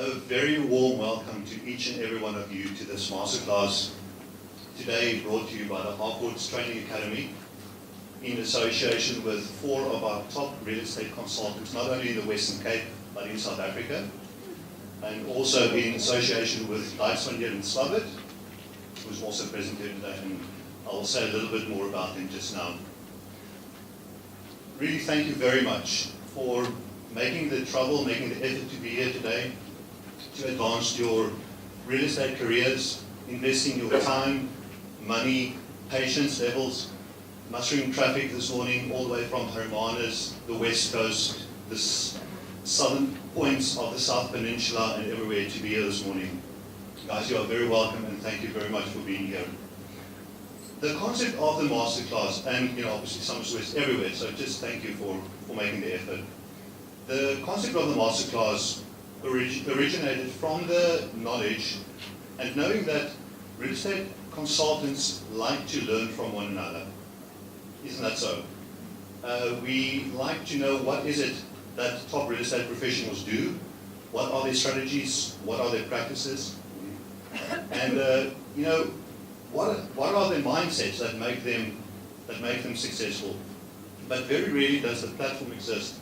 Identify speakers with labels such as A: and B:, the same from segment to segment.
A: A very warm welcome to each and every one of you to this masterclass today brought to you by the Harcourts Training Academy in association with 4 of our top real estate consultants, not only in the Western Cape but in South Africa, and also in association with Dyksman here in Slabbert, who's also present here today, and I'll say a little bit more about him just now. Really thank you very much for making the trouble, making the effort to be here today, to advance your real estate careers, investing your time, money, patience levels, mustering traffic this morning all the way from Hermanus, the West Coast, the southern points of the South Peninsula and everywhere to be here this morning. Guys, you are very welcome and thank you very much for being here. The concept of the masterclass, and obviously Summers West everywhere, so just thank you for making the effort. The concept of the masterclass originated from the knowledge and knowing that real estate consultants like to learn from one another. Isn't that so? We like to know what is it that top real estate professionals do, what are their strategies, what are their practices, and what are their mindsets that make them successful. But very rarely does the platform exist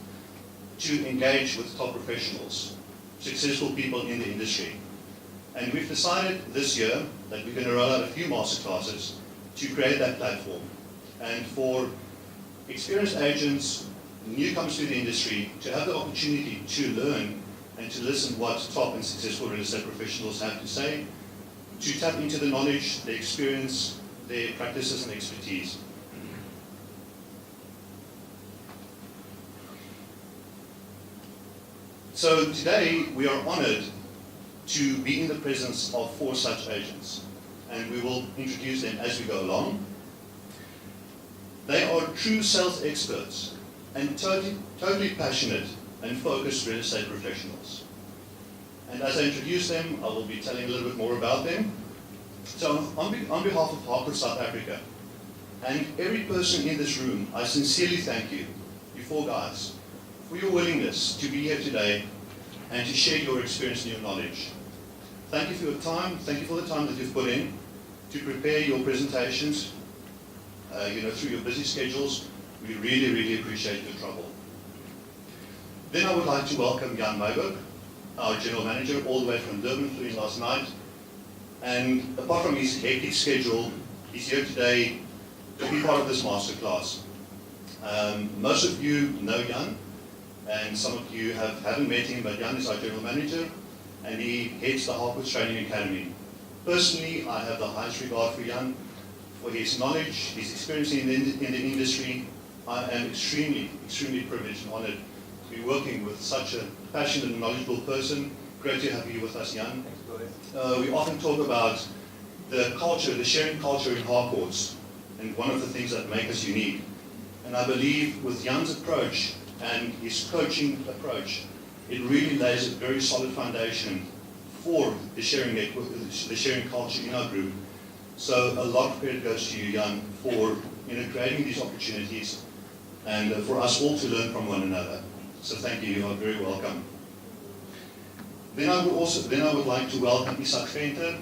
A: to engage with top professionals, successful people in the industry. And we've decided this year that we're going to roll out a few masterclasses to create that platform. And for experienced agents, newcomers to the industry, to have the opportunity to learn and to listen what top and successful real estate professionals have to say, to tap into the knowledge, the experience, their practices and expertise. So today we are honored to be in the presence of 4 such agents, and we will introduce them as we go along. They are true sales experts and totally passionate and focused real estate professionals. And as I introduce them, I will be telling a little bit more about them. So on behalf of Harcourts South Africa and every person in this room, I sincerely thank you 4 guys, for your willingness to be here today and to share your experience and your knowledge. Thank you for your time. Thank you for the time that you've put in to prepare your presentations, through your busy schedules. We really, really appreciate your trouble. Then I would like to welcome Jan Meiberg, our General Manager, all the way from Durban, flew in last night. And apart from his hectic schedule, he's here today to be part of this masterclass. Most of you know Jan, and some of you haven't met him, but Jan is our General Manager, and he heads the Harcourts Training Academy. Personally, I have the highest regard for Jan, for his knowledge, his experience in the industry. I am extremely, extremely privileged and honored to be working with such a passionate and knowledgeable person. Great to have you with us, Jan. We often talk about the culture, the sharing culture in Harcourts, and one of the things that make us unique. And I believe with Jan's approach and his coaching approach, it really lays a very solid foundation for the sharing network, the sharing culture in our group. So a lot of credit goes to you, Jan, for creating these opportunities and for us all to learn from one another. So thank you. You are very welcome. Then I would like to welcome Isak Venter,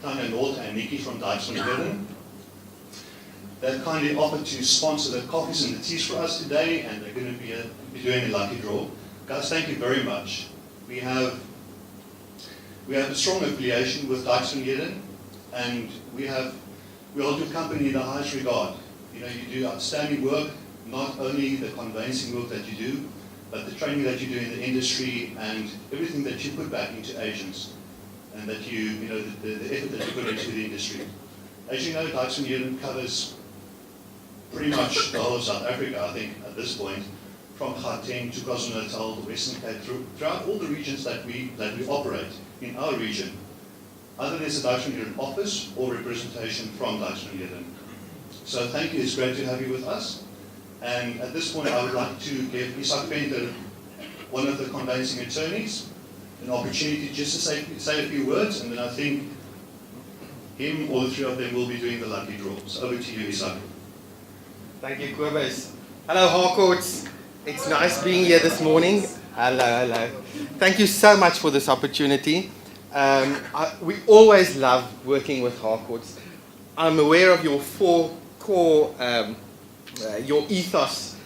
A: Tanya Nolt, and Nikki from Dyksman. They've kindly offered to sponsor the coffees and the teas for us today, and they're going to be doing a lucky draw. Guys, thank you very much. We have a strong affiliation with Dyksman, and we hold your company in the highest regard. You do outstanding work, not only the conveyancing work that you do, but the training that you do in the industry and everything that you put back into agents, and that the effort that you put into the industry. As you know, Dyksman covers pretty much the whole of South Africa, I think, at this point, from Gauteng to KwaZulu-Natal, the Western Cape, throughout all the regions that we operate in our region. Either there's a Dyksman office or representation from Dyksman. So thank you, it's great to have you with us. And at this point, I would like to give Isak Venter, one of the conveyancing attorneys, an opportunity just to say a few words, and then I think him or the 3 of them will be doing the lucky draw. So over to you, Isak.
B: Thank you, Kobus. Hello, Harcourts. It's nice being here this morning. Hello. Thank you so much for this opportunity. We always love working with Harcourts. I'm aware of your four core, your ethos,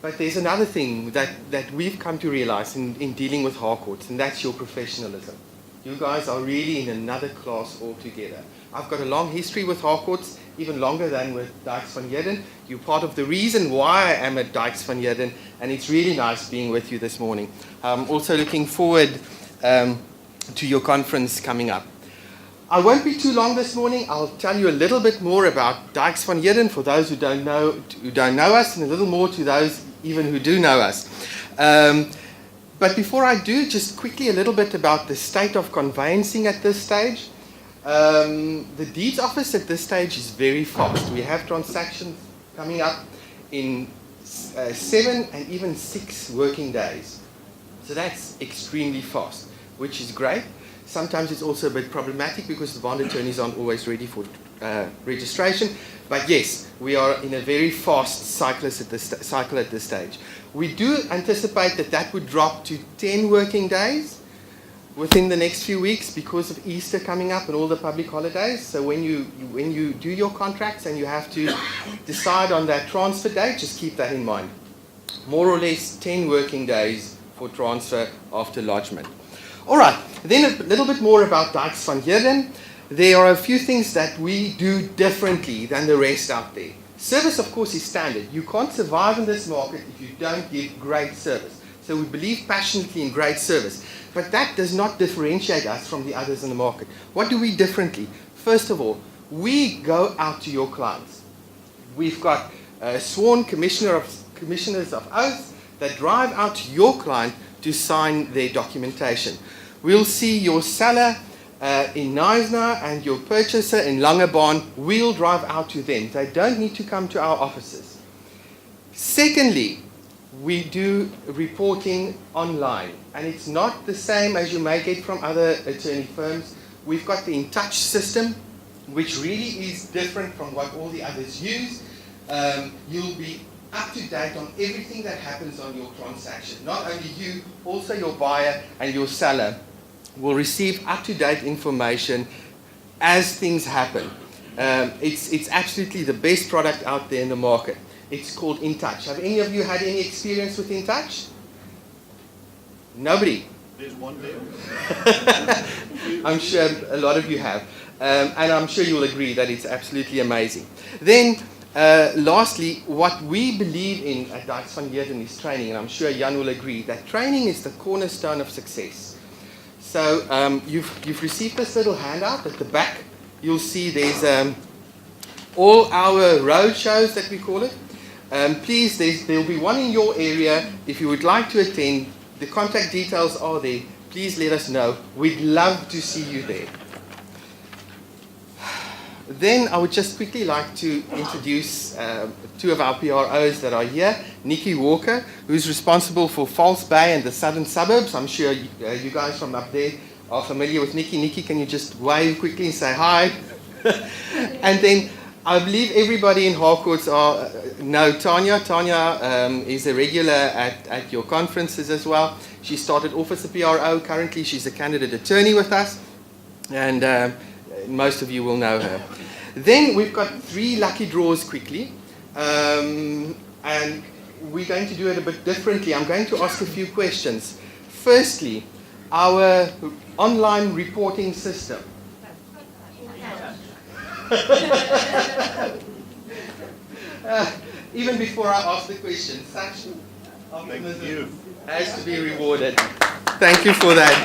B: but there's another thing that we've come to realize in dealing with Harcourts, and that's your professionalism. You guys are really in another class altogether. I've got a long history with Harcourts, even longer than with Dykes van Heerden. You're part of the reason why I am at Dykes van Heerden, and it's really nice being with you this morning. I'm also looking forward to your conference coming up. I won't be too long this morning. I'll tell you a little bit more about Dykes van Heerden for those who don't know us, and a little more to those even who do know us. But before I do, just quickly a little bit about the state of conveyancing at this stage. The deeds office at this stage is very fast. We have transactions coming up in 7 and even 6 working days. So that's extremely fast, which is great. Sometimes it's also a bit problematic because the bond attorneys aren't always ready for registration. But yes, we are in a very fast cycle at this stage. We do anticipate that would drop to 10 working days within the next few weeks because of Easter coming up and all the public holidays. So when you do your contracts and you have to decide on that transfer date, just keep that in mind. More or less 10 working days for transfer after lodgement. All right, then a little bit more about Dykes van Heerden. There are a few things that we do differently than the rest out there. Service, of course, is standard. You can't survive in this market if you don't give great service. So we believe passionately in great service. But that does not differentiate us from the others in the market. What do we differently? First of all, we go out to your clients. We've got sworn commissioners of oath that drive out to your client to sign their documentation. We'll see your seller in Knysna and your purchaser in Langebaan. We'll drive out to them. They don't need to come to our offices. Secondly, we do reporting online, and it's not the same as you may get from other attorney firms. We've got the InTouch system, which really is different from what all the others use. You'll be up to date on everything that happens on your transaction. Not only you, also your buyer and your seller will receive up-to-date information as things happen. It's absolutely the best product out there in the market. It's called InTouch. Have any of you had any experience with InTouch? Nobody?
A: There's one there.
B: I'm sure a lot of you have. And I'm sure you'll agree that it's absolutely amazing. Then, lastly, what we believe in at Dykes van Heerden is training, and I'm sure Jan will agree that training is the cornerstone of success. So you've received this little handout. At the back, you'll see there's all our road shows that we call it. Please, there'll be one in your area. If you would like to attend, the contact details are there. Please let us know. We'd love to see you there. Then I would just quickly like to introduce two of our PROs that are here. Nikki Walker, who's responsible for False Bay and the southern suburbs. I'm sure you guys from up there are familiar with Nikki. Nikki, can you just wave quickly and say hi? And then I believe everybody in Harcourts know Tanya. Tanya is a regular at your conferences as well. She started off as a PRO. Currently, she's a candidate attorney with us. And most of you will know her. Then we've got 3 lucky draws quickly. And we're going to do it a bit differently. I'm going to ask a few questions. Firstly, our online reporting system. Even before I ask the question, such optimism has to be rewarded. Thank you for that.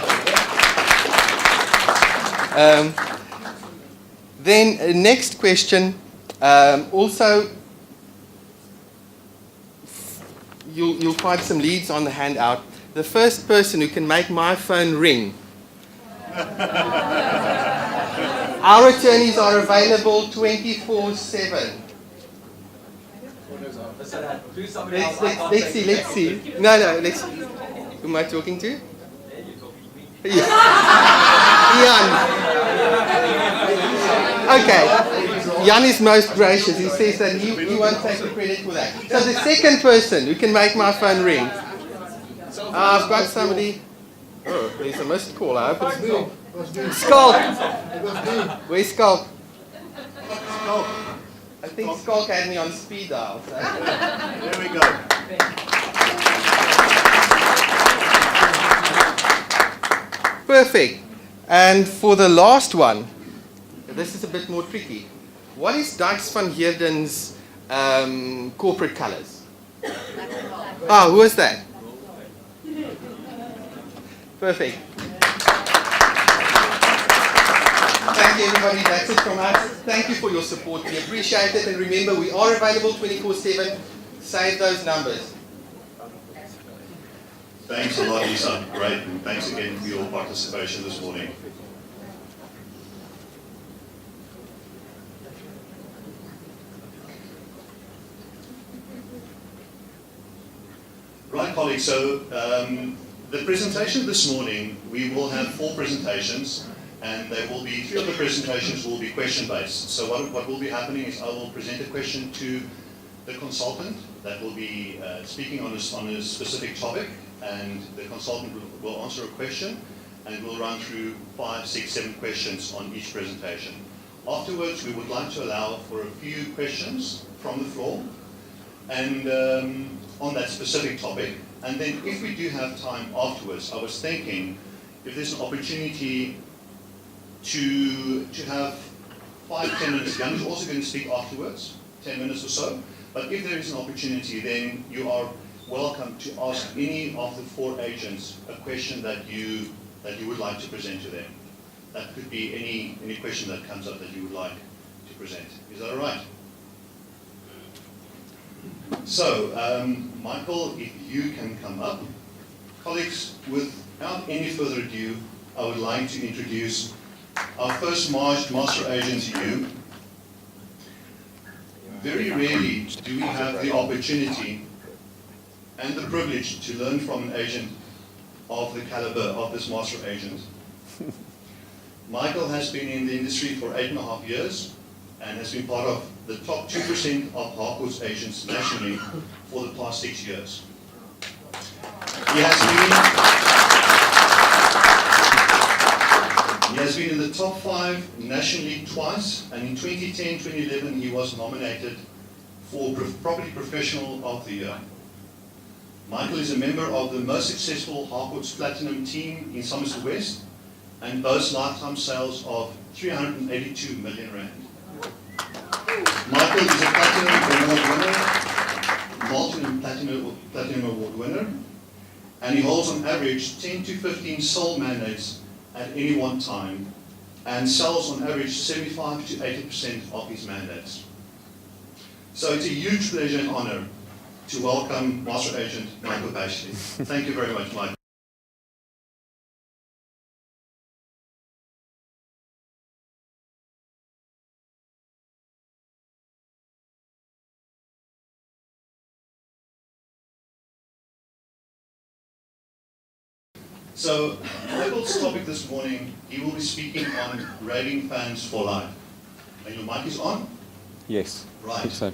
B: Then next question, also you'll find some leads on the handout. The first person who can make my phone ring. Our attorneys are available 24/7. Let's see. No, let's. Who am I talking to? Jan. Okay. Jan is most gracious. He says that he won't take the credit for that. So the second person who can make my phone ring. I've got somebody. Oh, there's a missed call. I hope it's Skulk. Where's Skulk? I think Skulk had me on speed dial. So.
A: There we go.
B: Perfect. And for the last one, this is a bit more tricky. What is Dykes van Heerden's corporate colors? Who was that? Perfect. Thank you, everybody. That's it from us. Thank you for your support. We appreciate it. And remember, we are available 24/7. Save those numbers.
A: Thanks a lot, Lisa. Great. And thanks again for your participation this morning. Right, colleagues. So the presentation this morning, we will have 4 presentations. And there will be 3 of the presentations will be question-based. So what will be happening is I will present a question to the consultant that will be speaking on a specific topic, and the consultant will answer a question, and we'll run through 5, 6, 7 questions on each presentation. Afterwards, we would like to allow for a few questions from the floor, and on that specific topic. And then if we do have time afterwards, I was thinking if there's an opportunity to have 5, 10 minutes. Jan is also going to speak afterwards, 10 minutes or so. But if there is an opportunity, then you are welcome to ask any of the 4 agents a question that you would like to present to them. That could be any question that comes up that you would like to present. Is that all right? So, Michael, if you can come up. Colleagues, without any further ado, I would like to introduce our first master agent to you. Very rarely do we have the opportunity and the privilege to learn from an agent of the caliber of this master agent. Michael has been in the industry for 8.5 years and has been part of the top 2% of Harcourts agents nationally for the past 6 years. He has been in the top 5 nationally twice, and in 2010-2011 he was nominated for Property Professional of the Year. Michael is a member of the most successful Harcourts Platinum team in Somerset West and boasts lifetime sales of 382 million rand. Michael is a Platinum Award winner, Platinum Award winner, and he holds on average 10 to 15 sole mandates at any one time, and sells on average 75 to 80% of his mandates. So it's a huge pleasure and honor to welcome Master Agent Michael Bashley. Thank you very much, Michael. So, Michael's topic this morning, he will be speaking on raving fans for life. And your mic is on?
C: Yes.
A: Right.
C: So.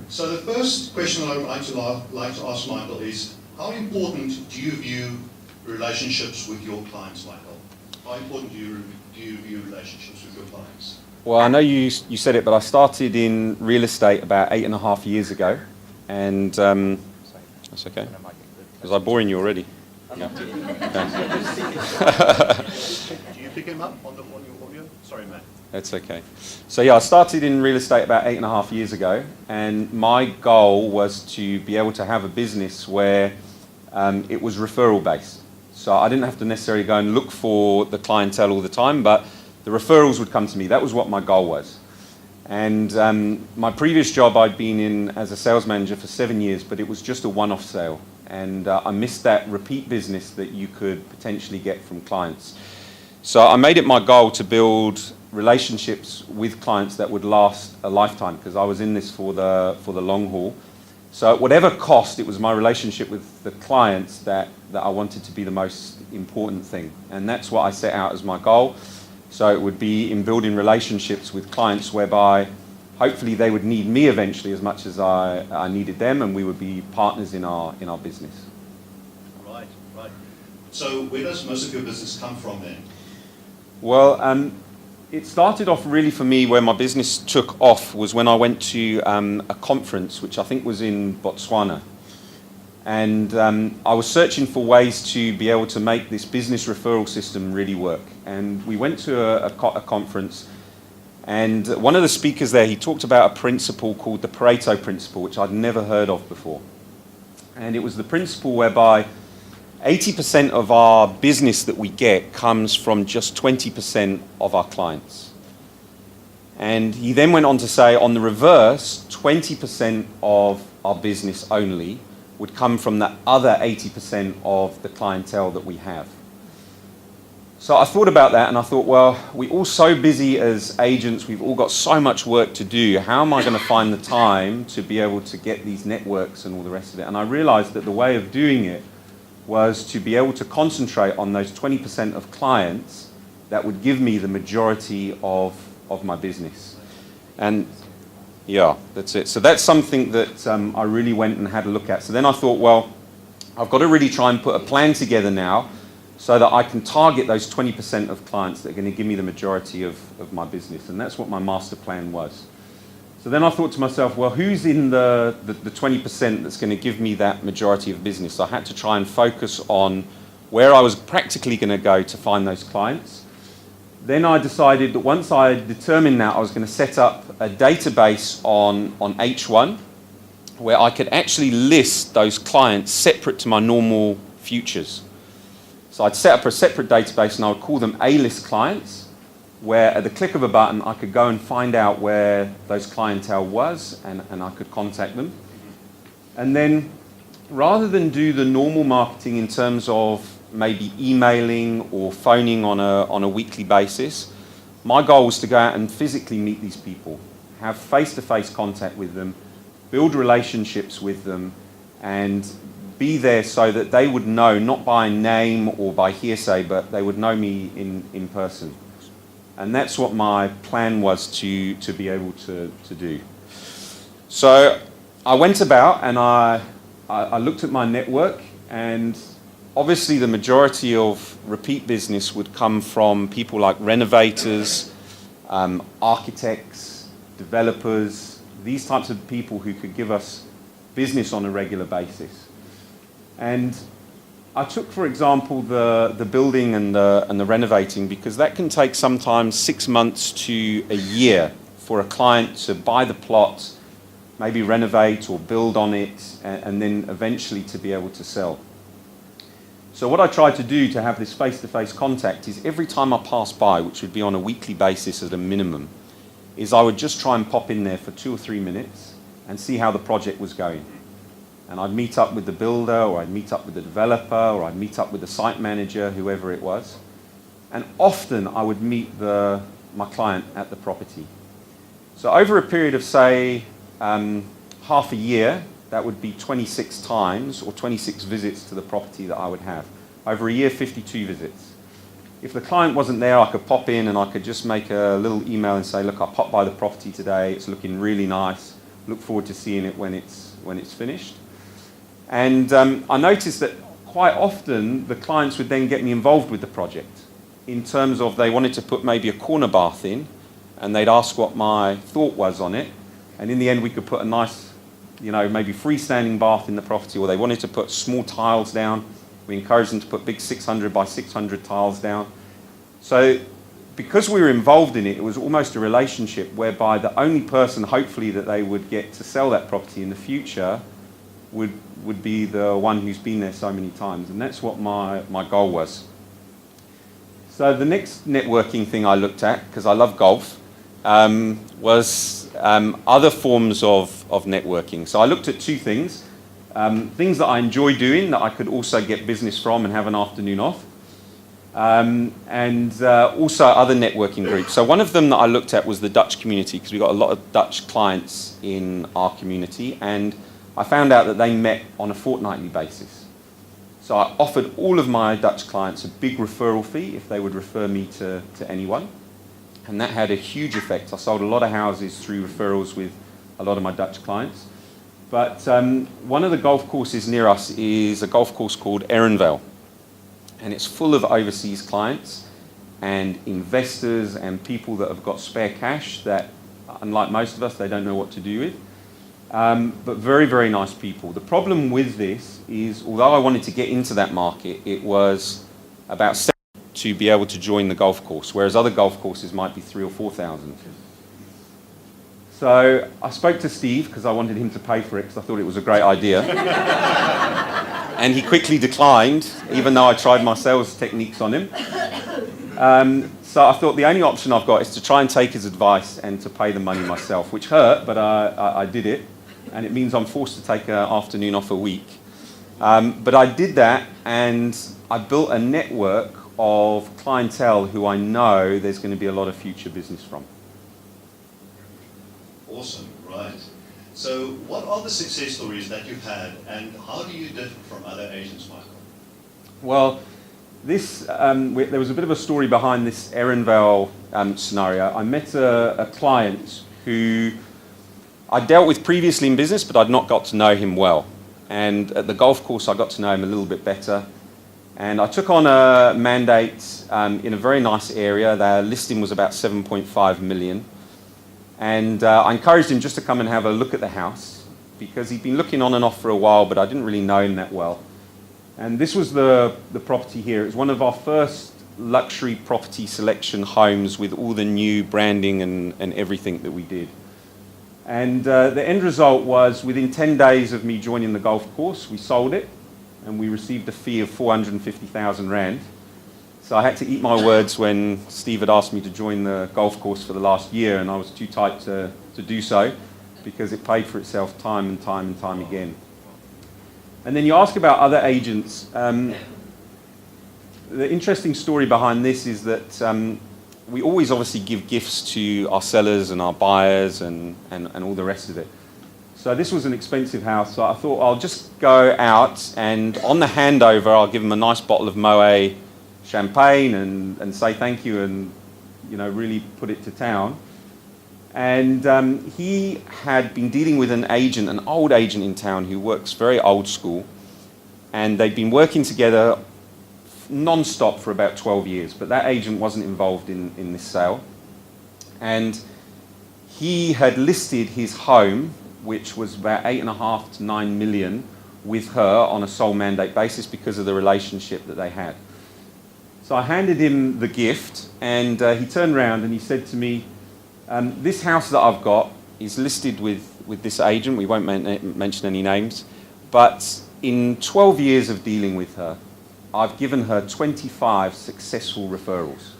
A: So the first question I would like to ask Michael is, how important do you view relationships with your clients, Michael? How important do you view relationships with your clients?
C: Well, I know you said it, but I started in real estate about 8.5 years ago, and that's okay. Was I boring you already? Yeah.
A: Do you pick him up on your audio? Sorry, Matt.
C: That's okay. So yeah, I started in real estate about 8.5 years ago, and my goal was to be able to have a business where it was referral based. So I didn't have to necessarily go and look for the clientele all the time, but the referrals would come to me. That was what my goal was. And my previous job I'd been in as a sales manager for 7 years, but it was just a one-off sale. And I missed that repeat business that you could potentially get from clients. So I made it my goal to build relationships with clients that would last a lifetime, because I was in this for the long haul. So at whatever cost, it was my relationship with the clients that I wanted to be the most important thing. And that's what I set out as my goal. So it would be in building relationships with clients whereby hopefully they would need me eventually as much as I needed them, and we would be partners in our business.
A: Right, right. So where does most of your business come from then?
C: Well, it started off really for me where my business took off was when I went to a conference, which I think was in Botswana. And I was searching for ways to be able to make this business referral system really work. And we went to a conference, and one of the speakers there, he talked about a principle called the Pareto principle, which I'd never heard of before. And it was the principle whereby 80% of our business that we get comes from just 20% of our clients. And he then went on to say, on the reverse, 20% of our business only would come from the other 80% of the clientele that we have. So I thought about that and I thought, well, we're all so busy as agents, we've all got so much work to do. How am I going to find the time to be able to get these networks and all the rest of it? And I realized that the way of doing it was to be able to concentrate on those 20% of clients that would give me the majority of my business. And yeah, that's it. So that's something that I really went and had a look at. So then I thought, well, I've got to really try and put a plan together now so that I can target those 20% of clients that are going to give me the majority of my business. And that's what my master plan was. So then I thought to myself, well, who's in the 20% that's going to give me that majority of business? So I had to try and focus on where I was practically going to go to find those clients. Then I decided that once I determined that, I was going to set up a database on H1 where I could actually list those clients separate to my normal futures. So I'd set up a separate database and I would call them A-list clients, where at the click of a button I could go and find out where those clientele was and I could contact them. And then rather than do the normal marketing in terms of maybe emailing or phoning on a weekly basis, my goal was to go out and physically meet these people, have face-to-face contact with them, build relationships with them, and be there so that they would know, not by name or by hearsay, but they would know me in person. And that's what my plan was to be able to do. So I went about and I looked at my network, and obviously the majority of repeat business would come from people like renovators, architects, developers, these types of people who could give us business on a regular basis. And I took, for example, the building and the renovating, because that can take sometimes 6 months to a year for a client to buy the plot, maybe renovate or build on it, and then eventually to be able to sell. So what I tried to do to have this face-to-face contact is every time I passed by, which would be on a weekly basis at a minimum, is I would just try and pop in there for 2 or 3 minutes and see how the project was going. And I'd meet up with the builder, or I'd meet up with the developer, or I'd meet up with the site manager, whoever it was. And often I would meet my client at the property. So over a period of, say, half a year, that would be 26 times or 26 visits to the property that I would have. Over a year, 52 visits. If the client wasn't there, I could pop in and I could just make a little email and say, look, I popped by the property today, it's looking really nice, look forward to seeing it when it's finished. And I noticed that quite often the clients would then get me involved with the project in terms of they wanted to put maybe a corner bath in and they'd ask what my thought was on it. And in the end, we could put a nice, maybe freestanding bath in the property, or they wanted to put small tiles down. We encouraged them to put big 600 by 600 tiles down. So because we were involved in it, it was almost a relationship whereby the only person, hopefully, that they would get to sell that property in the future would be the one who's been there so many times. And that's what my goal was. So the next networking thing I looked at, because I love golf, was other forms of networking. So I looked at 2 things. Things that I enjoy doing that I could also get business from and have an afternoon off. And also other networking groups. So one of them that I looked at was the Dutch community, because we've got a lot of Dutch clients in our community, and I found out that they met on a fortnightly basis. So I offered all of my Dutch clients a big referral fee if they would refer me to anyone. And that had a huge effect. I sold a lot of houses through referrals with a lot of my Dutch clients. But one of the golf courses near us is a golf course called Ehrenvale. And it's full of overseas clients and investors and people that have got spare cash that, unlike most of us, they don't know what to do with. But very, very nice people. The problem with this is, although I wanted to get into that market, it was about to be able to join the golf course, whereas other golf courses might be 3,000 or 4,000. So I spoke to Steve because I wanted him to pay for it because I thought it was a great idea. And he quickly declined, even though I tried my sales techniques on him. So I thought the only option I've got is to try and take his advice and to pay the money myself, which hurt, but I did it. And it means I'm forced to take an afternoon off a week. But I did that, and I built a network of clientele who I know there's going to be a lot of future business from.
A: Awesome, right. So what are the success stories that you've had, and how do you differ from other agents, Michael?
C: Well, this, there was a bit of a story behind this Ehrenvale scenario. I met a client who I dealt with previously in business, but I'd not got to know him well. And at the golf course, I got to know him a little bit better. And I took on a mandate in a very nice area. Their listing was about 7.5 million. And I encouraged him just to come and have a look at the house because he'd been looking on and off for a while, but I didn't really know him that well. And this was the property here. It was one of our first luxury property selection homes with all the new branding and everything that we did. And the end result was within 10 days of me joining the golf course, we sold it and we received a fee of 450,000 Rand. So I had to eat my words when Steve had asked me to join the golf course for the last year, and I was too tight to do so because it paid for itself time and time and time again. And then you ask about other agents. The interesting story behind this is that we always obviously give gifts to our sellers and our buyers and all the rest of it. So this was an expensive house, so I thought I'll just go out and on the handover I'll give them a nice bottle of Moet champagne and say thank you and really put it to town. And he had been dealing with an agent, an old agent in town who works very old school, and they'd been working together non-stop for about 12 years, but that agent wasn't involved in this sale. And he had listed his home, which was about 8.5 to 9 million, with her on a sole mandate basis because of the relationship that they had. So I handed him the gift, and he turned around and he said to me, this house that I've got is listed with this agent. We won't mention any names, but in 12 years of dealing with her, I've given her 25 successful referrals.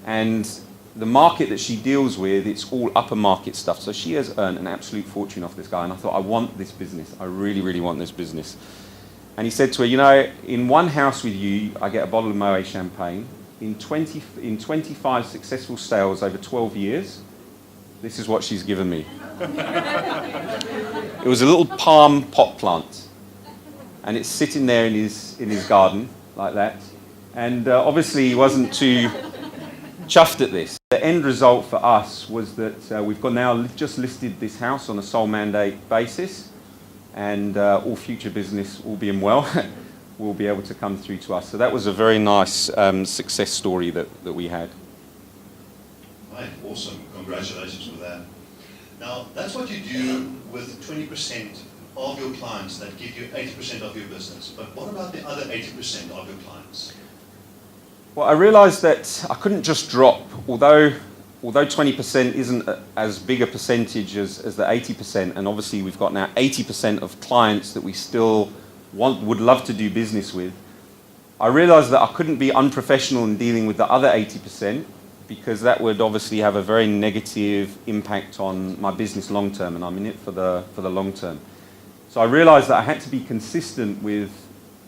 C: And the market that she deals with, it's all upper market stuff. So she has earned an absolute fortune off this guy. And I thought, I want this business. I really, really want this business. And he said to her, in one house with you, I get a bottle of Moet champagne. In 25 successful sales over 12 years, this is what she's given me. It was a little palm pot plant. And it's sitting there in his garden, like that. And obviously he wasn't too chuffed at this. The end result for us was that we've got now just listed this house on a sole mandate basis, and all future business, all being well, will be able to come through to us. So that was a very nice success story that we had.
A: Right, awesome. Congratulations for that. Now, that's what you do with 20% of your clients that give you 80% of your business. But what about the other 80% of your clients?
C: Well, I realized that I couldn't just drop, although 20% isn't as big a percentage as the 80%, and obviously we've got now 80% of clients that we still would love to do business with. I realized that I couldn't be unprofessional in dealing with the other 80% because that would obviously have a very negative impact on my business long term, and I'm in it for the long term. So I realized that I had to be consistent with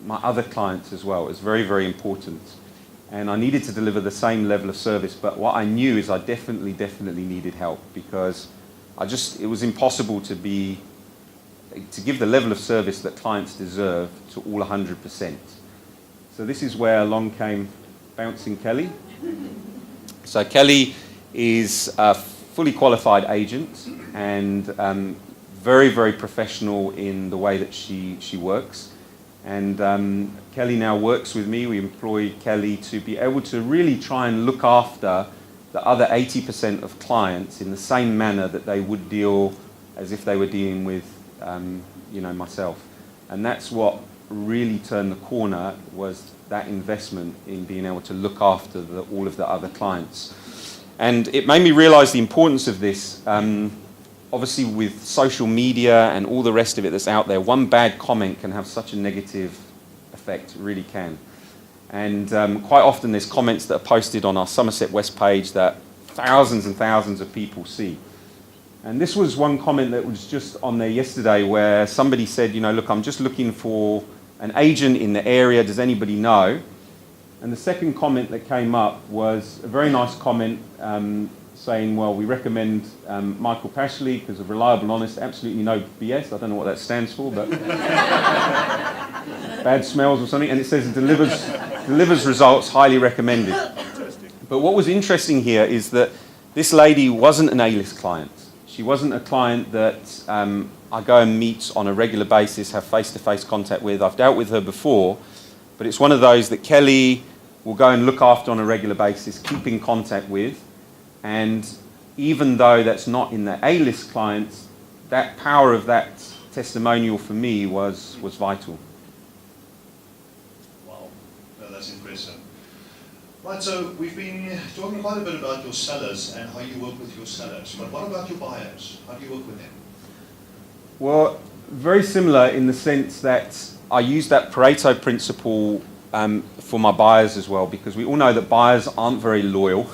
C: my other clients as well. It was very, very important. And I needed to deliver the same level of service, but what I knew is I definitely needed help because it was impossible to give the level of service that clients deserve to all 100%. So this is where along came Bouncing Kelly. So Kelly is a fully qualified agent and very, very professional in the way that she works. And Kelly now works with me. We employ Kelly to be able to really try and look after the other 80% of clients in the same manner that they would deal as if they were dealing with myself. And that's what really turned the corner, was that investment in being able to look after all of the other clients. And it made me realize the importance of this. Obviously, with social media and all the rest of it that's out there, one bad comment can have such a negative effect. It really can. And quite often there's comments that are posted on our Somerset West page that thousands and thousands of people see. And this was one comment that was just on there yesterday, where somebody said, look, I'm just looking for an agent in the area. Does anybody know? And the second comment that came up was a very nice comment saying, well, we recommend Michael Pashley because of reliable and honest, absolutely no BS. I don't know what that stands for, but bad smells or something. And it says it delivers results, highly recommended. But what was interesting here is that this lady wasn't an A-list client. She wasn't a client that I go and meet on a regular basis, have face-to-face contact with. I've dealt with her before, but it's one of those that Kelly will go and look after on a regular basis, keep in contact with. And even though that's not in the A-list clients, that power of that testimonial for me was vital.
A: Wow, no, that's impressive. Right, so we've been talking quite a bit about your sellers and how you work with your sellers, but what about your buyers? How do you work with them?
C: Well, very similar in the sense that I use that Pareto principle for my buyers as well, because we all know that buyers aren't very loyal.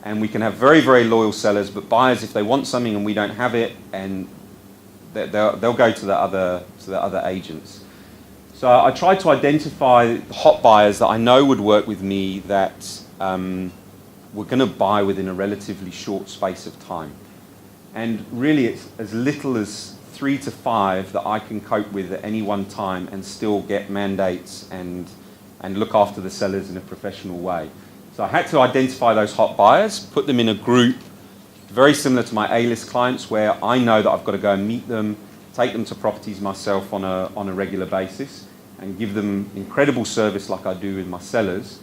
C: And we can have very, very loyal sellers, but buyers, if they want something and we don't have it, and they'll go to the other agents. So I try to identify hot buyers that I know would work with me, that we're going to buy within a relatively short space of time. And really, it's as little as 3 to 5 that I can cope with at any one time and still get mandates and look after the sellers in a professional way. So I had to identify those hot buyers, put them in a group, very similar to my A-list clients, where I know that I've got to go and meet them, take them to properties myself on a regular basis, and give them incredible service like I do with my sellers.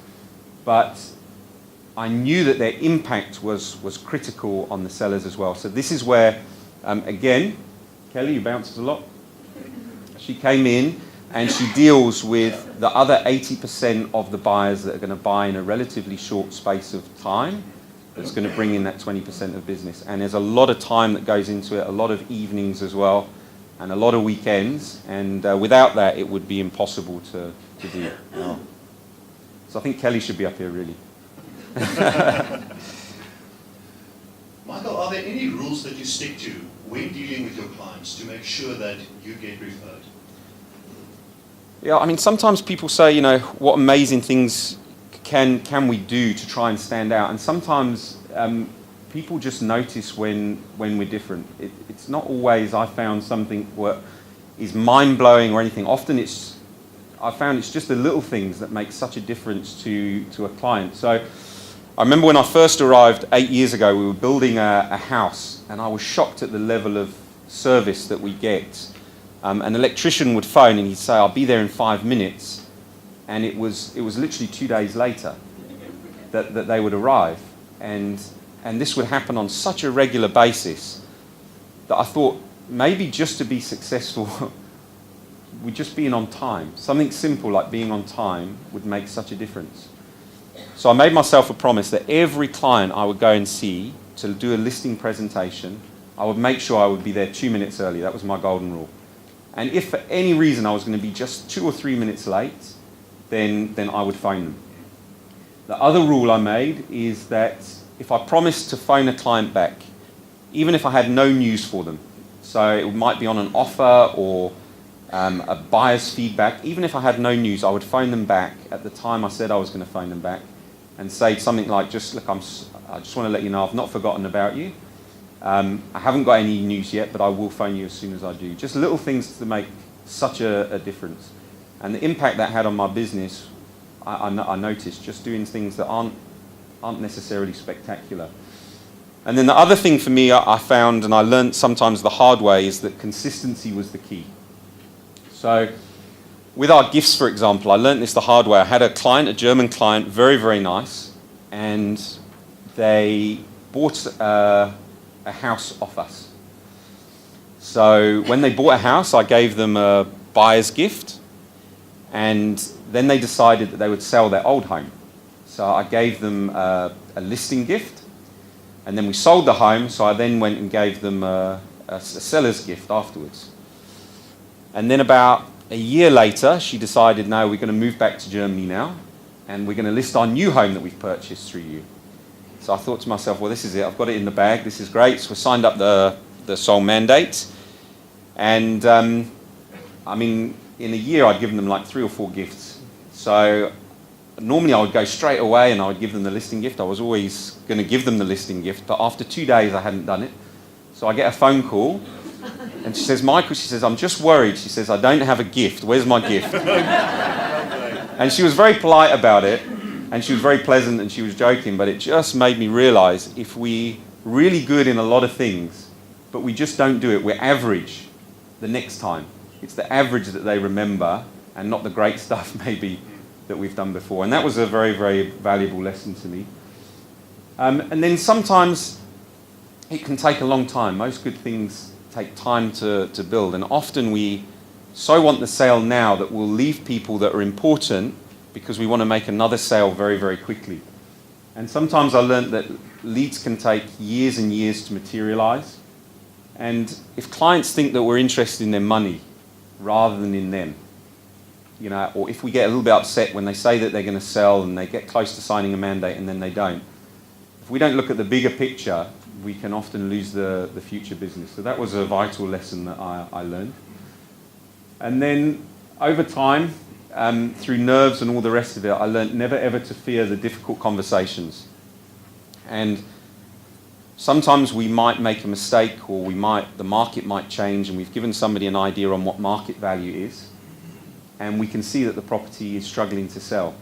C: But I knew that their impact was critical on the sellers as well. So this is where, again, Kelly, you bounces a lot. She came in, and she deals with the other 80% of the buyers that are going to buy in a relatively short space of time. That's going to bring in that 20% of business. And there's a lot of time that goes into it, a lot of evenings as well, and a lot of weekends. And without that, it would be impossible to do. Oh. So I think Kelly should be up here, really.
A: Michael, are there any rules that you stick to when dealing with your clients to make sure that you get referred?
C: Yeah, I mean, sometimes people say, what amazing things can we do to try and stand out? And sometimes people just notice when we're different. It's not always, I found, something what is mind-blowing or anything. Often I found it's just the little things that make such a difference to a client. So I remember when I first arrived 8 years ago, we were building a house, and I was shocked at the level of service that we get. An electrician would phone and he'd say, I'll be there in 5 minutes. And it was literally 2 days later that they would arrive. And this would happen on such a regular basis that I thought maybe just to be successful, we'd just being on time. Something simple like being on time would make such a difference. So I made myself a promise that every client I would go and see to do a listing presentation, I would make sure I would be there 2 minutes early. That was my golden rule. And if for any reason I was going to be just 2 or 3 minutes late, then I would phone them. The other rule I made is that if I promised to phone a client back, even if I had no news for them, so it might be on an offer or a buyer's feedback, even if I had no news, I would phone them back at the time I said I was going to phone them back and say something like, I just want to let you know I've not forgotten about you. I haven't got any news yet, but I will phone you as soon as I do. Just little things to make such a difference. And the impact that had on my business, I noticed just doing things that aren't necessarily spectacular. And then the other thing for me I found, and I learned sometimes the hard way, is that consistency was the key. So with our gifts, for example, I learned this the hard way. I had a client, a German client, very, very nice, and they bought a house off us. So when they bought a house, I gave them a buyer's gift, and then they decided that they would sell their old home. So I gave them a listing gift, and then we sold the home, so I then went and gave them a seller's gift afterwards. And then about a year later, she decided, no, we're going to move back to Germany now, and we're going to list our new home that we've purchased through you. So I thought to myself, well, this is it. I've got it in the bag. This is great. So we signed up the sole mandate. And, I mean, in a year, I'd given them like 3 or 4 gifts. So normally I would go straight away and I would give them the listing gift. I was always going to give them the listing gift. But after 2 days, I hadn't done it. So I get a phone call. And she says, Michael, she says, I'm just worried. She says, I don't have a gift. Where's my gift? And she was very polite about it. And she was very pleasant and she was joking. But it just made me realize if we're really good in a lot of things, but we just don't do it, we're average the next time. It's the average that they remember and not the great stuff maybe that we've done before. And that was a very, very valuable lesson to me. And then sometimes it can take a long time. Most good things take time to build. And often we so want the sale now that we'll leave people that are important because we want to make another sale very, very quickly. And sometimes I learned that leads can take years and years to materialize. And if clients think that we're interested in their money rather than in them, you know, or if we get a little bit upset when they say that they're going to sell and they get close to signing a mandate and then they don't, if we don't look at the bigger picture, we can often lose the future business. So that was a vital lesson that I learned. And then over time, through nerves and all the rest of it, I learned never ever to fear the difficult conversations. And sometimes we might make a mistake, or the market might change, and we've given somebody an idea on what market value is, and we can see that the property is struggling to sell.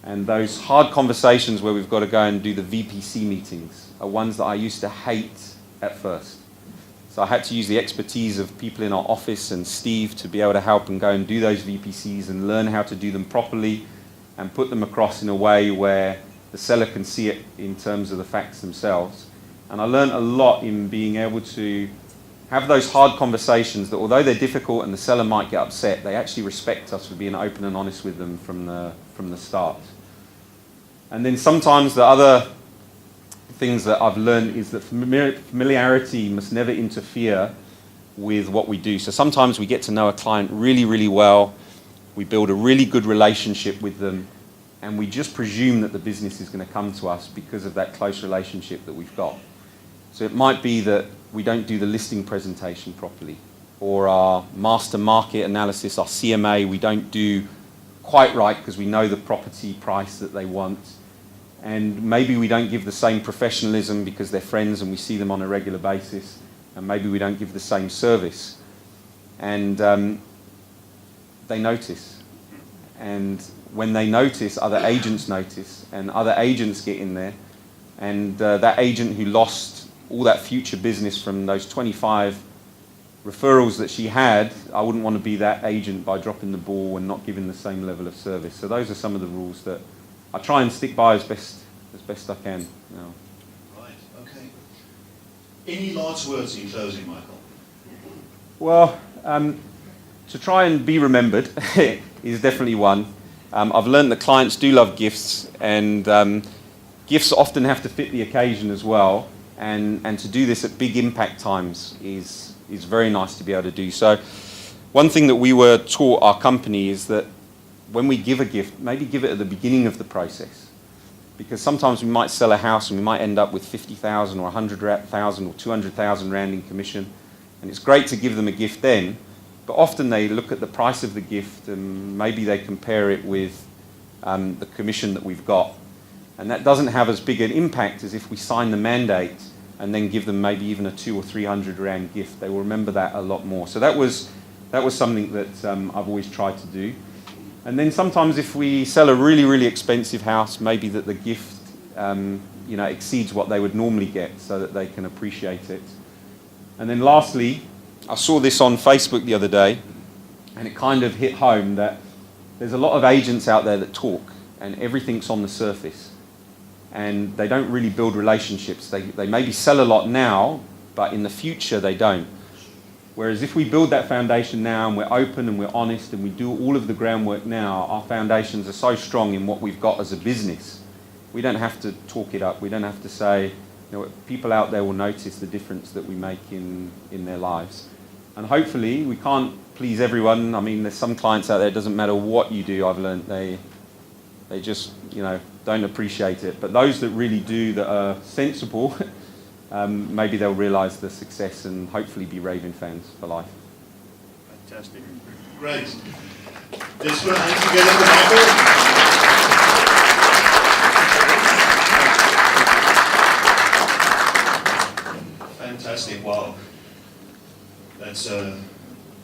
C: And those hard conversations where we've got to go and do the VPC meetings are ones that I used to hate at first. So I had to use the expertise of people in our office and Steve to be able to help and go and do those VPCs and learn how to do them properly and put them across in a way where the seller can see it in terms of the facts themselves. And I learned a lot in being able to have those hard conversations that although they're difficult and the seller might get upset, they actually respect us for being open and honest with them from the start. And then sometimes the other things that I've learned is that familiarity must never interfere with what we do. So sometimes we get to know a client really, really well, we build a really good relationship with them, and we just presume that the business is going to come to us because of that close relationship that we've got. So it might be that we don't do the listing presentation properly, or our master market analysis, our CMA, we don't do quite right because we know the property price that they want. And maybe we don't give the same professionalism because they're friends and we see them on a regular basis, and maybe we don't give the same service. And they notice. And when they notice, other agents notice, and other agents get in there. And that agent who lost all that future business from those 25 referrals that she had, I wouldn't want to be that agent by dropping the ball and not giving the same level of service. So those are some of the rules that I try and stick by as best I can. You know.
A: Right, okay. Any last words in closing, Michael?
C: Well, to try and be remembered is definitely one. I've learned that clients do love gifts, and gifts often have to fit the occasion as well. And to do this at big impact times is very nice to be able to do. So one thing that we were taught our company is that when we give a gift, maybe give it at the beginning of the process. Because sometimes we might sell a house and we might end up with 50,000 or 100,000 or 200,000 rand in commission. And it's great to give them a gift then, but often they look at the price of the gift and maybe they compare it with the commission that we've got. And that doesn't have as big an impact as if we sign the mandate and then give them maybe even a 200 or 300 rand gift. They will remember that a lot more. So that was something that I've always tried to do. And then sometimes if we sell a really, really expensive house, maybe that the gift, exceeds what they would normally get, so that they can appreciate it. And then lastly, I saw this on Facebook the other day, and it kind of hit home that there's a lot of agents out there that talk, and everything's on the surface. And they don't really build relationships. They maybe sell a lot now, but in the future they don't. Whereas if we build that foundation now, and we're open and we're honest and we do all of the groundwork now, our foundations are so strong in what we've got as a business. We don't have to talk it up. We don't have to say, people out there will notice the difference that we make in their lives. And hopefully, we can't please everyone. I mean, there's some clients out there, it doesn't matter what you do, I've learned, they just, don't appreciate it. But those that really do, that are sensible, maybe they'll realise the success and hopefully be raving fans for life.
A: Fantastic. Great. Let's put our hands together for Michael. Fantastic. Wow. That's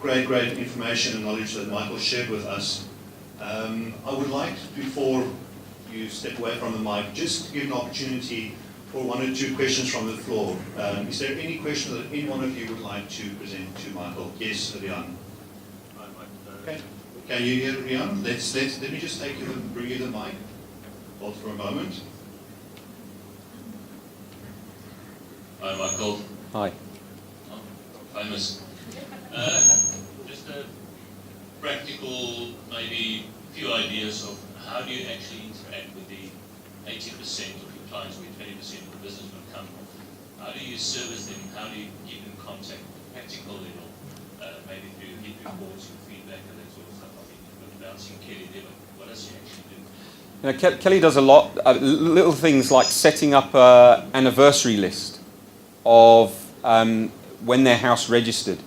A: great information and knowledge that Michael shared with us. I would like, before you step away from the mic, just to give an opportunity for one or two questions from the floor. Is there any question that any one of you would like to present to Michael? Yes, Rian. Okay. Can you hear Rian? Let me just bring you the mic. Hold for a moment.
D: Hi, Michael.
C: Hi.
D: I'm famous. Just a practical, maybe few ideas of how do you actually interact with the 80% of your clients, where 20% of the business will come from. How do you service them? How do you keep in contact at a practical level? Maybe through hit reports and feedback and that sort of stuff. I think you've got bouncing Kelly there, but what does he actually do?
C: Kelly does a lot, little things like setting up an anniversary list of when their house registered.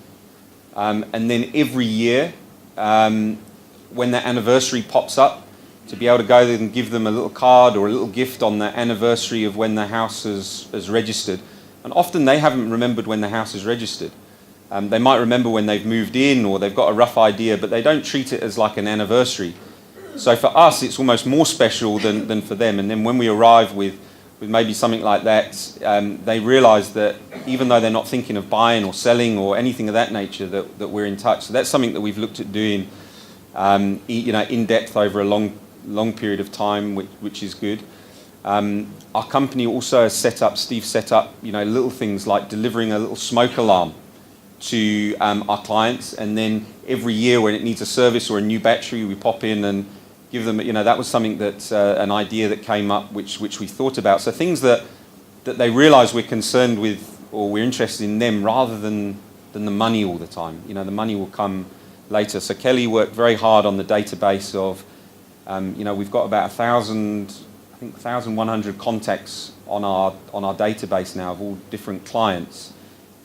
C: And then every year, when that anniversary pops up, to be able to go there and give them a little card or a little gift on the anniversary of when the house is registered. And often they haven't remembered when the house is registered. They might remember when they've moved in, or they've got a rough idea, but they don't treat it as like an anniversary. So for us, it's almost more special than for them. And then when we arrive with maybe something like that, they realise that even though they're not thinking of buying or selling or anything of that nature, that we're in touch. So that's something that we've looked at doing, in depth over a long period of time, which is good. Our company also has Steve set up, little things like delivering a little smoke alarm to our clients, and then every year when it needs a service or a new battery, we pop in and give them, that was something that, an idea that came up, which we thought about. So things that they realise we're concerned with, or we're interested in them, rather than the money all the time. The money will come later. So Kelly worked very hard on the database of, we've got about 1,100 contacts on our database now of all different clients.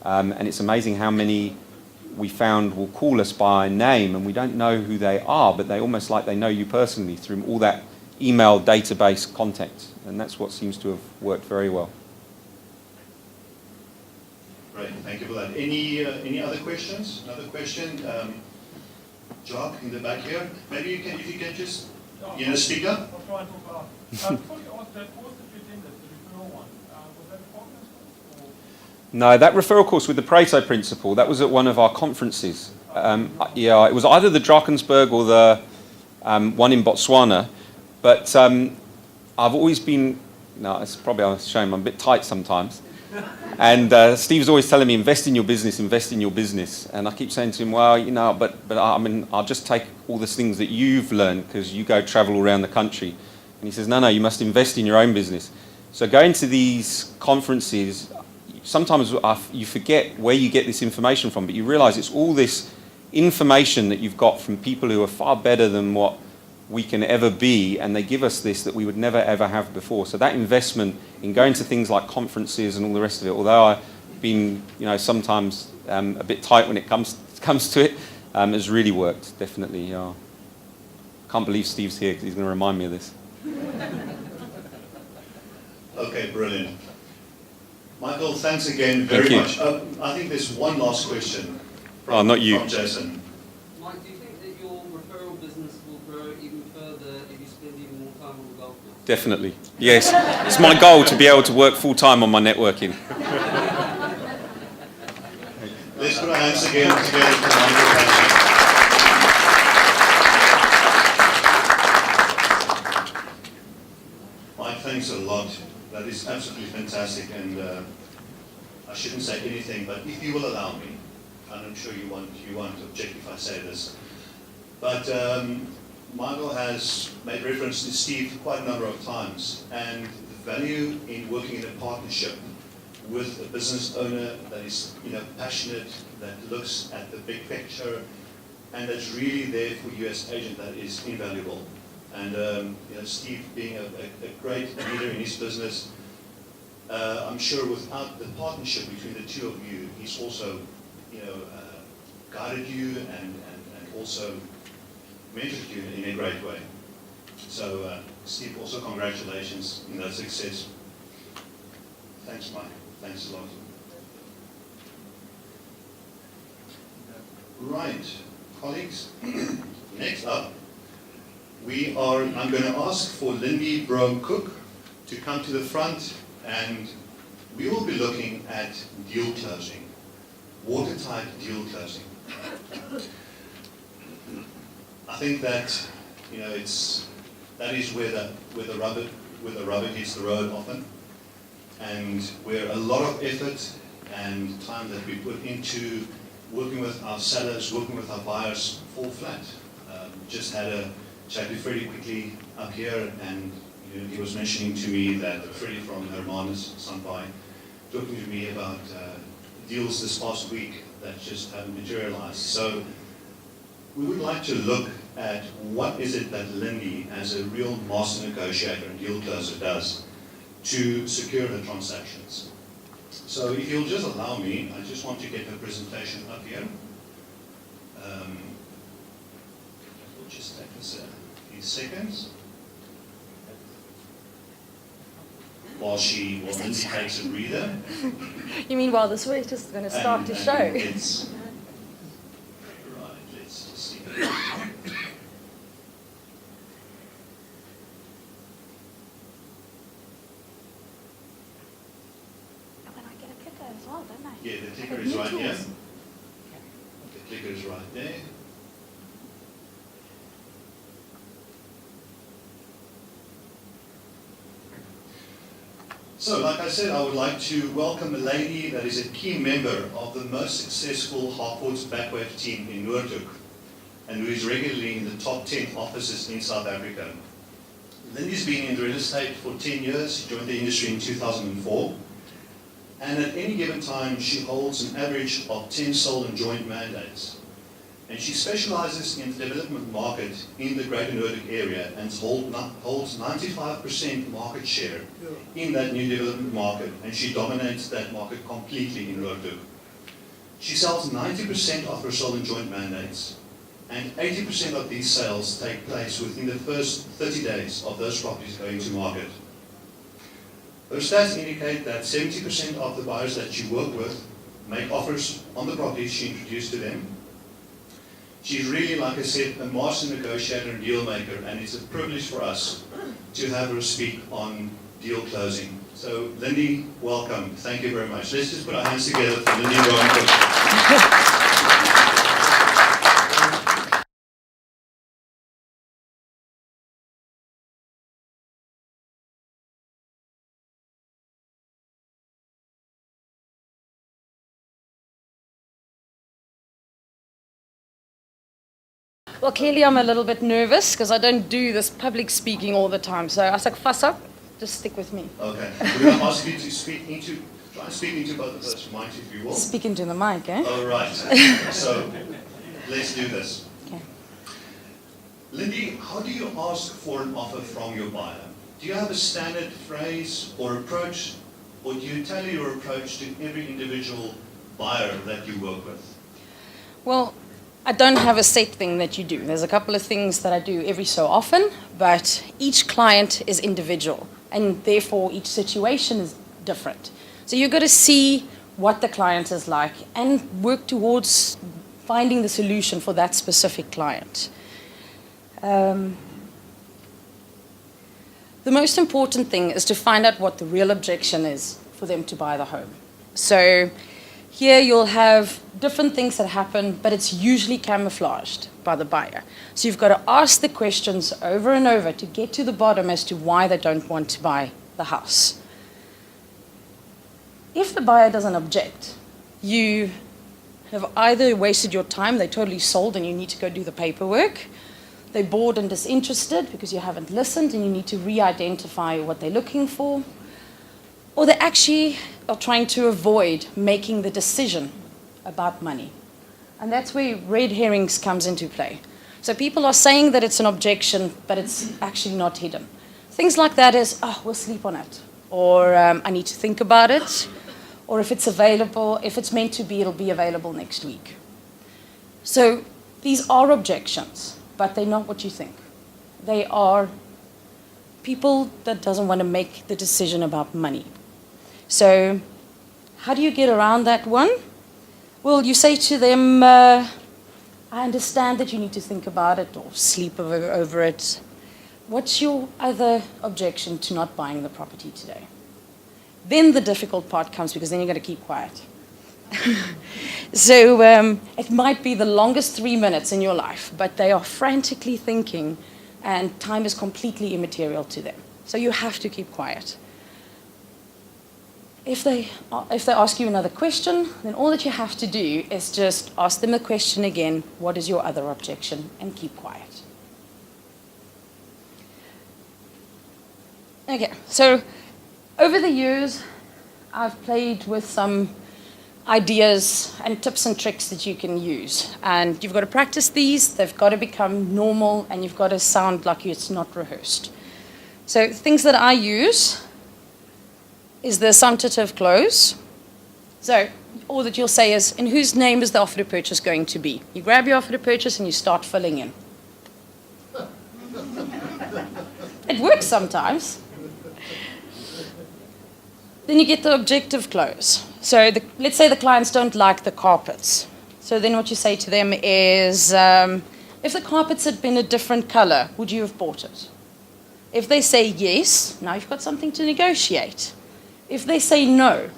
C: And it's amazing how many we found will call us by name, and we don't know who they are, but they almost like they know you personally through all that email database contact. And that's what seems to have worked very well.
A: Great, thank you for that. Any other questions? Another question? Jock in the back here. Maybe if you can just, speak up.
E: I'll try and talk loud. Before you ask that course that you attended, the referral one, was that a conference course?
C: No, that referral course with the Pareto principle, that was at one of our conferences. It was either the Drakensberg or the one in Botswana. But I've always been, it's probably a shame, I'm a bit tight sometimes. And Steve's always telling me, invest in your business. And I keep saying to him, well, but I'll just take all the things that you've learned because you go travel around the country. And he says, no, you must invest in your own business. So going to these conferences, sometimes you forget where you get this information from, but you realise it's all this information that you've got from people who are far better than what we can ever be, and they give us this that we would never ever have before. So that investment in going to things like conferences and all the rest of it, although I've been sometimes a bit tight when it comes to it, has really worked, definitely. Can't believe Steve's here because he's going to remind me of this.
A: Okay, brilliant. Michael, thanks again very much. I think there's one last question
C: not you.
A: From Jason.
F: Mike, do you think that your referral business will grow even prefer if you're spending more time on the golf course?
C: Definitely, yes. It's my goal to be able to work full time on my networking.
A: Let's put our hands again together for Michael. Mike, thanks a lot. That is absolutely fantastic, and I shouldn't say anything, but if you will allow me, and I'm sure you won't object if I say this, but Michael has made reference to Steve quite a number of times, and the value in working in a partnership with a business owner that is, passionate, that looks at the big picture, and that's really there for you as agent, that is invaluable. And Steve being a great leader in his business, I'm sure without the partnership between the two of you, he's also, guided you and also mentored you in a great way. So, Steve, also congratulations in that success. Thanks, Mike. Thanks a lot. Right, colleagues. Next up, I'm going to ask for Lindy Broom-Cook to come to the front, and we will be looking at deal closing, watertight deal closing. I think that that is where the rubber hits the road often, and where a lot of effort and time that we put into working with our sellers, working with our buyers, fall flat. Just had a chat with Freddie quickly up here, and he was mentioning to me that Freddie from Hermanus Sampai talking to me about deals this past week that just haven't materialized. So we would like to look at what is it that Lindy, as a real master negotiator and deal closer, does to secure her transactions. So if you'll just allow me, I just want to get her presentation up here. We'll just take us a few seconds while Lindy takes a breather.
G: You mean while the sweat is going to start to show?
A: Right, let's just see.
G: Oh, then I get a clicker as well, don't I?
A: Yeah, the clicker is right here. The clicker is right there. So, like I said, I would like to welcome a lady that is a key member of the most successful Harcourts backwave team in Noordhoek, and who is regularly in the top 10 offices in South Africa. Lindy's been in real estate for 10 years. She joined the industry in 2004. And at any given time, she holds an average of 10 sold and joint mandates. And she specializes in the development market in the Greater Noordhoek area and holds 95% market share in that new development market, and she dominates that market completely in Noordhoek. She sells 90% of her sold and joint mandates, and 80% of these sales take place within the first 30 days of those properties going to market. Her stats indicate that 70% of the buyers that she works with make offers on the properties she introduced to them. She's really, like I said, a master negotiator and deal maker, and it's a privilege for us to have her speak on deal closing. So, Lindy, welcome. Thank you very much. Let's just put our hands together for Lindy Brown-Cook.
G: Well, clearly I'm a little bit nervous because I don't do this public speaking all the time. So as ek vas up, just stick with me.
A: Okay. We're going to ask you to try and speak into both of those mics if you will.
G: Speak into the mic, eh?
A: All right. So, let's do this.
G: Okay.
A: Lindy, how do you ask for an offer from your buyer? Do you have a standard phrase or approach, or do you tailor your approach to every individual buyer that you work with?
G: Well, I don't have a set thing that you do. There's a couple of things that I do every so often, but each client is individual, and therefore each situation is different. So you've got to see what the client is like and work towards finding the solution for that specific client. The most important thing is to find out what the real objection is for them to buy the home. So here you'll have different things that happen, but it's usually camouflaged by the buyer. So you've got to ask the questions over and over to get to the bottom as to why they don't want to buy the house. If the buyer doesn't object, you have either wasted your time, they're totally sold and you need to go do the paperwork, they're bored and disinterested because you haven't listened and you need to re-identify what they're looking for, or they actually are trying to avoid making the decision about money. And that's where red herrings comes into play. So people are saying that it's an objection, but it's actually not hidden. Things like that is, oh, we'll sleep on it, or I need to think about it, or if it's available, if it's meant to be, it'll be available next week. So these are objections, but they're not what you think. They are people that doesn't want to make the decision about money. So how do you get around that one? Well, you say to them, I understand that you need to think about it or sleep over it. What's your other objection to not buying the property today? Then the difficult part comes, because then you've got to keep quiet. So it might be the longest 3 minutes in your life, but they are frantically thinking and time is completely immaterial to them. So you have to keep quiet. If they ask you another question, then all that you have to do is just ask them the question again, what is your other objection, and keep quiet. Okay, so over the years, I've played with some ideas and tips and tricks that you can use. And you've got to practice these, they've got to become normal, and you've got to sound like it's not rehearsed. So things that I use is the assumptive close. So all that you'll say is, in whose name is the offer to purchase going to be? You grab your offer to purchase and you start filling in. It works sometimes. Then you get the objective close. So let's say the clients don't like the carpets. So then what you say to them is, if the carpets had been a different color, would you have bought it? If they say yes, now you've got something to negotiate. If they say no,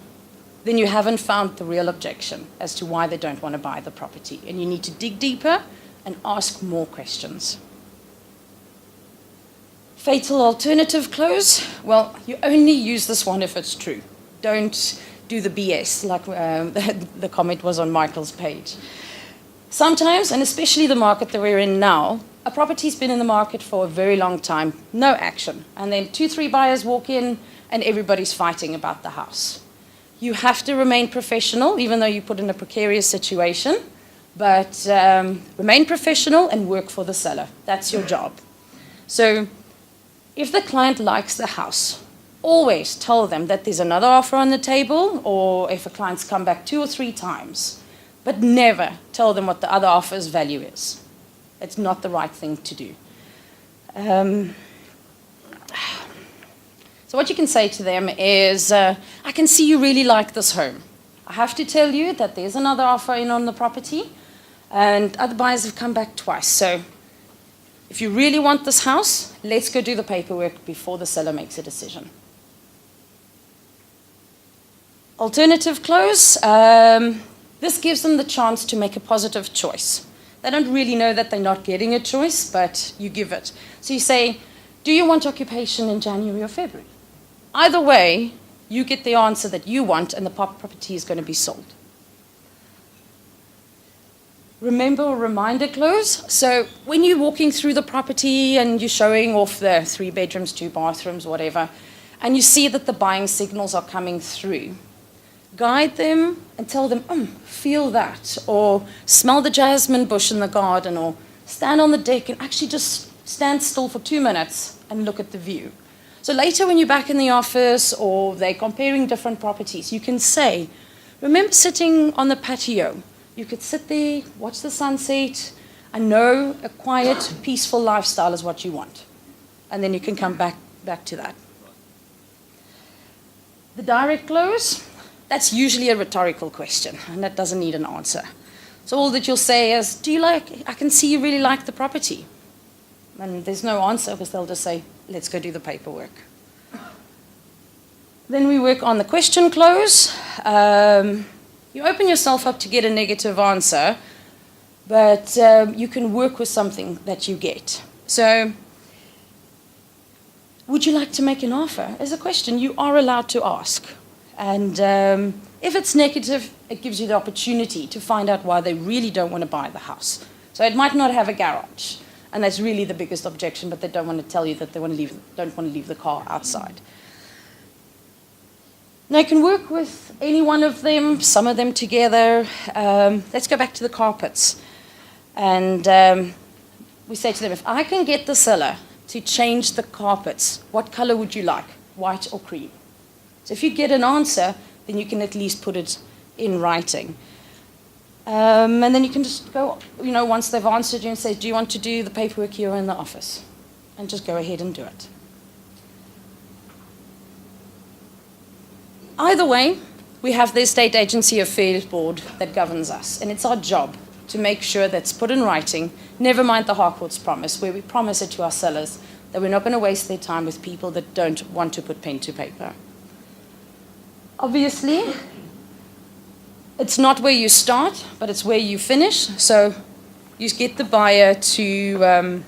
G: then you haven't found the real objection as to why they don't want to buy the property. And you need to dig deeper and ask more questions. Fatal alternative close. Well, you only use this one if it's true. Don't do the BS like the comment was on Michael's page. Sometimes, and especially the market that we're in now, a property's been in the market for a very long time, no action. And then 2-3 buyers walk in and everybody's fighting about the house. You have to remain professional, even though you're put in a precarious situation, but remain professional and work for the seller. That's your job. So if the client likes the house, always tell them that there's another offer on the table, or if a client's come back 2 or 3 times, but never tell them what the other offer's value is. It's not the right thing to do. So what you can say to them is, I can see you really like this home. I have to tell you that there's another offer in on the property, and other buyers have come back twice. So if you really want this house, let's go do the paperwork before the seller makes a decision. Alternative close. This gives them the chance to make a positive choice. They don't really know that they're not getting a choice, but you give it. So you say, do you want occupation in January or February? Either way, you get the answer that you want, and the property is going to be sold. Remember or reminder close. So when you're walking through the property and you're showing off the 3 bedrooms, 2 bathrooms, whatever, and you see that the buying signals are coming through, guide them and tell them, feel that, or smell the jasmine bush in the garden, or stand on the deck and actually just stand still for 2 minutes and look at the view. So later when you're back in the office or they're comparing different properties, you can say, remember sitting on the patio? You could sit there, watch the sunset, and know a quiet, peaceful lifestyle is what you want. And then you can come back to that. The direct close, that's usually a rhetorical question, and that doesn't need an answer. So all that you'll say is, I can see you really like the property. And there's no answer because they'll just say, let's go do the paperwork. Then we work on the question close. You open yourself up to get a negative answer, but you can work with something that you get. So, would you like to make an offer? Is a question you are allowed to ask. And if it's negative, it gives you the opportunity to find out why they really don't want to buy the house. So it might not have a garage, and that's really the biggest objection, but they don't want to tell you that they don't want to leave the car outside. Now, you can work with any one of them, some of them together. Let's go back to the carpets. And we say to them, if I can get the seller to change the carpets, what color would you like, white or cream? So if you get an answer, then you can at least put it in writing. And then you can just go, once they've answered you and say, do you want to do the paperwork here in the office? And just go ahead and do it. Either way, we have the Estate Agency Affairs Board that governs us, and it's our job to make sure that's put in writing, never mind the Harcourts promise, where we promise it to our sellers that we're not going to waste their time with people that don't want to put pen to paper. Obviously, it's not where you start, but it's where you finish, so you get the buyer to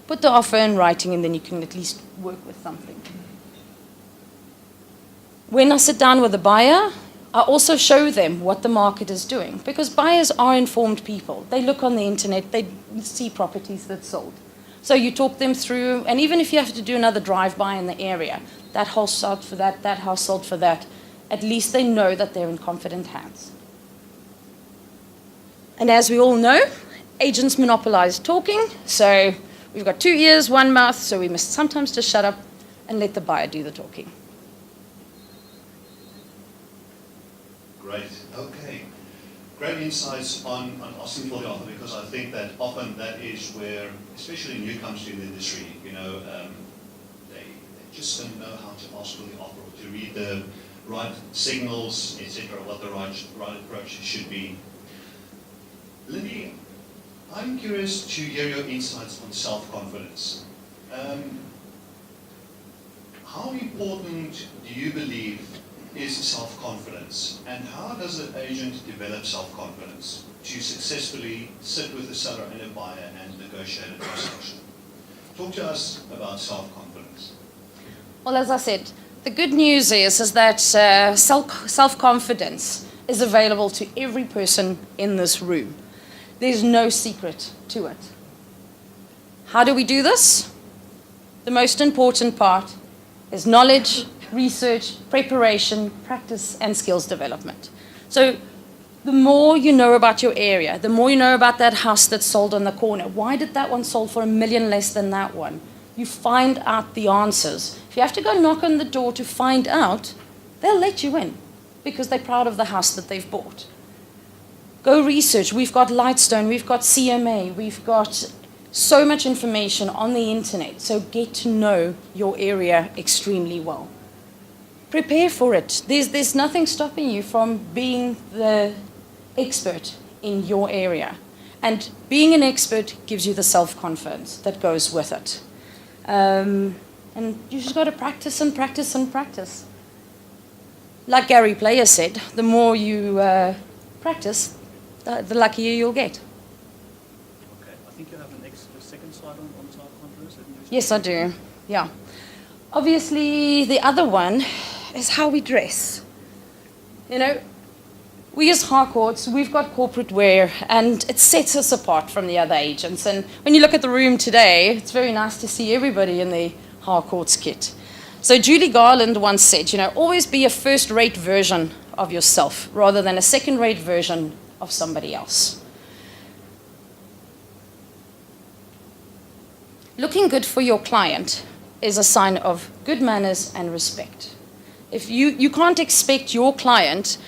G: put the offer in writing, and then you can at least work with something. When I sit down with a buyer, I also show them what the market is doing, because buyers are informed people. They look on the internet, they see properties that sold. So you talk them through, and even if you have to do another drive-by in the area, that house sold for that house sold for that, at least they know that they're in confident hands. And as we all know, agents monopolize talking, so we've got 2 ears, 1 mouth, so we must sometimes just shut up and let the buyer do the talking.
A: Great. Okay. Great insights on asking for the offer, because I think that often that is where, especially newcomers to the industry, they just don't know how to ask for the offer, or to read the right signals, etc., what the right approach should be. Lindy, I'm curious to hear your insights on self-confidence. How important do you believe is self-confidence, and how does an agent develop self-confidence to successfully sit with a seller and a buyer and negotiate a transaction? Talk to us about self-confidence.
G: Well, as I said, the good news is that self-confidence is available to every person in this room. There's no secret to it. How do we do this? The most important part is knowledge, research, preparation, practice, and skills development. So the more you know about your area, the more you know about that house that sold on the corner. Why did that one sold for $1 million less than that one? You find out the answers. If you have to go knock on the door to find out, they'll let you in because they're proud of the house that they've bought. Go research. We've got Lightstone, we've got CMA, we've got so much information on the internet. So get to know your area extremely well. Prepare for it. There's nothing stopping you from being the expert in your area. And being an expert gives you the self-confidence that goes with it. And you just got to practice and practice and practice. Like Gary Player said, the more you practice, the luckier you'll get.
E: Okay, I think you have a second slide on self-confidence.
G: Yes, I do. Yeah. Obviously, the other one is how we dress. We as Harcourts, we've got corporate wear, and it sets us apart from the other agents. And when you look at the room today, it's very nice to see everybody in the Harcourts kit. So Julie Garland once said, always be a first-rate version of yourself rather than a second-rate version of somebody else. Looking good for your client is a sign of good manners and respect. If you can't expect your client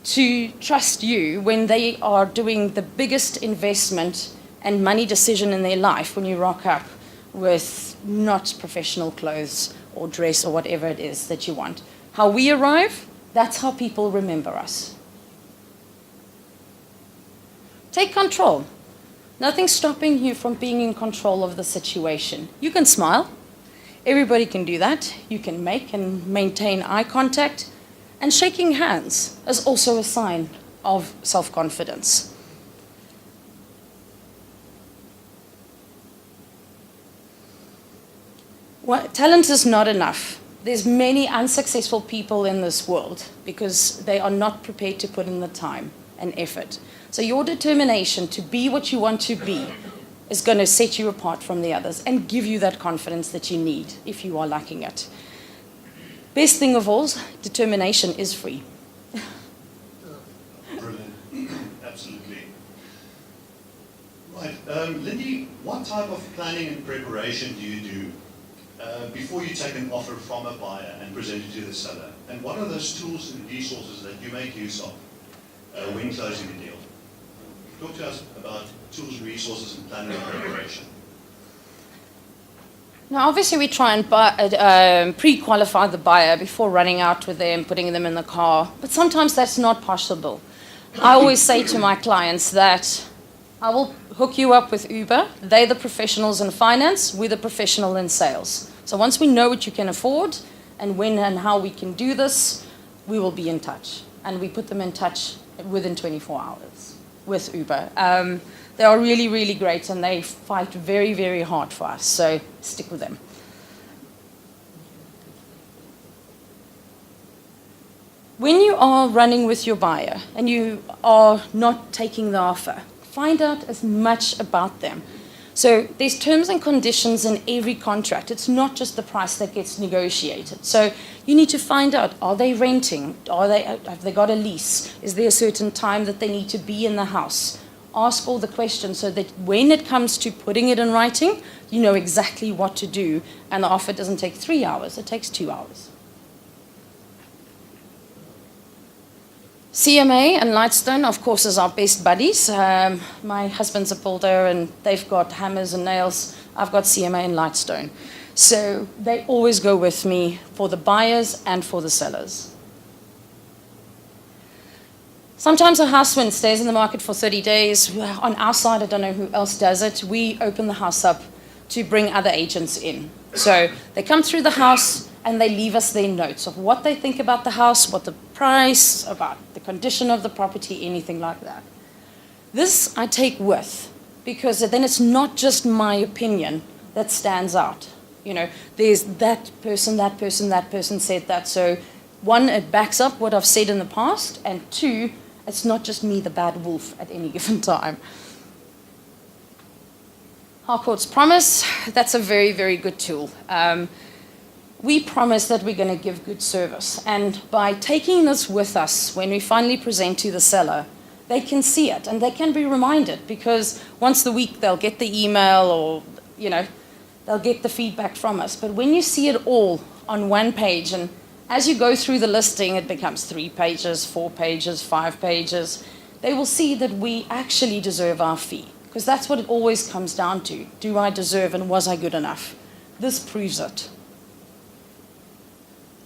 G: to trust you when they are doing the biggest investment and money decision in their life, when you rock up with not professional clothes or dress or whatever it is that you want. How we arrive, that's how people remember us. Take control. Nothing's stopping you from being in control of the situation. You can smile. Everybody can do that. You can make and maintain eye contact. And shaking hands is also a sign of self-confidence. Talent is not enough. There's many unsuccessful people in this world because they are not prepared to put in the time and effort. So your determination to be what you want to be is going to set you apart from the others and give you that confidence that you need if you are lacking it. Best thing of all, determination is free.
A: Brilliant. Absolutely. Right. Lindy, what type of planning and preparation do you do before you take an offer from a buyer and present it to the seller? And what are those tools and resources that you make use of when closing a deal? Talk to us about tools, resources, and planning and preparation.
G: Now, obviously, we try and pre-qualify the buyer before running out with them, putting them in the car. But sometimes that's not possible. I always say to my clients that I will hook you up with Uber. They're the professionals in finance. We're the professional in sales. So once we know what you can afford and when and how we can do this, we will be in touch. And we put them in touch within 24 hours with Uber. They are really, really great, and they fight very, very hard for us, so stick with them. When you are running with your buyer and you are not taking the offer, find out as much about them. So there's terms and conditions in every contract. It's not just the price that gets negotiated. So you need to find out, are they renting? Have they got a lease? Is there a certain time that they need to be in the house? Ask all the questions so that when it comes to putting it in writing, you know exactly what to do, and the offer doesn't take 3 hours, it takes 2 hours. CMA and Lightstone, of course, is our best buddies. My husband's a builder, and they've got hammers and nails. I've got CMA and Lightstone. So they always go with me for the buyers and for the sellers. Sometimes a house, when it stays in the market for 30 days, on our side, I don't know who else does it, we open the house up to bring other agents in. So they come through the house and they leave us their notes of what they think about the house, what the price, about the condition of the property, anything like that. This I take with, because then it's not just my opinion that stands out. You know, there's that person said that. So one, it backs up what I've said in the past, and two, it's not just me, the bad wolf, at any given time. Harcourts promise, that's a very, very good tool. We promise that we're going to give good service. And by taking this with us, when we finally present to the seller, they can see it and they can be reminded, because once a week they'll get the email or, you know, they'll get the feedback from us. But when you see it all on one page, and as you go through the listing, it becomes 3 pages, 4 pages, 5 pages, they will see that we actually deserve our fee. Because that's what it always comes down to. Do I deserve, and was I good enough? This proves it.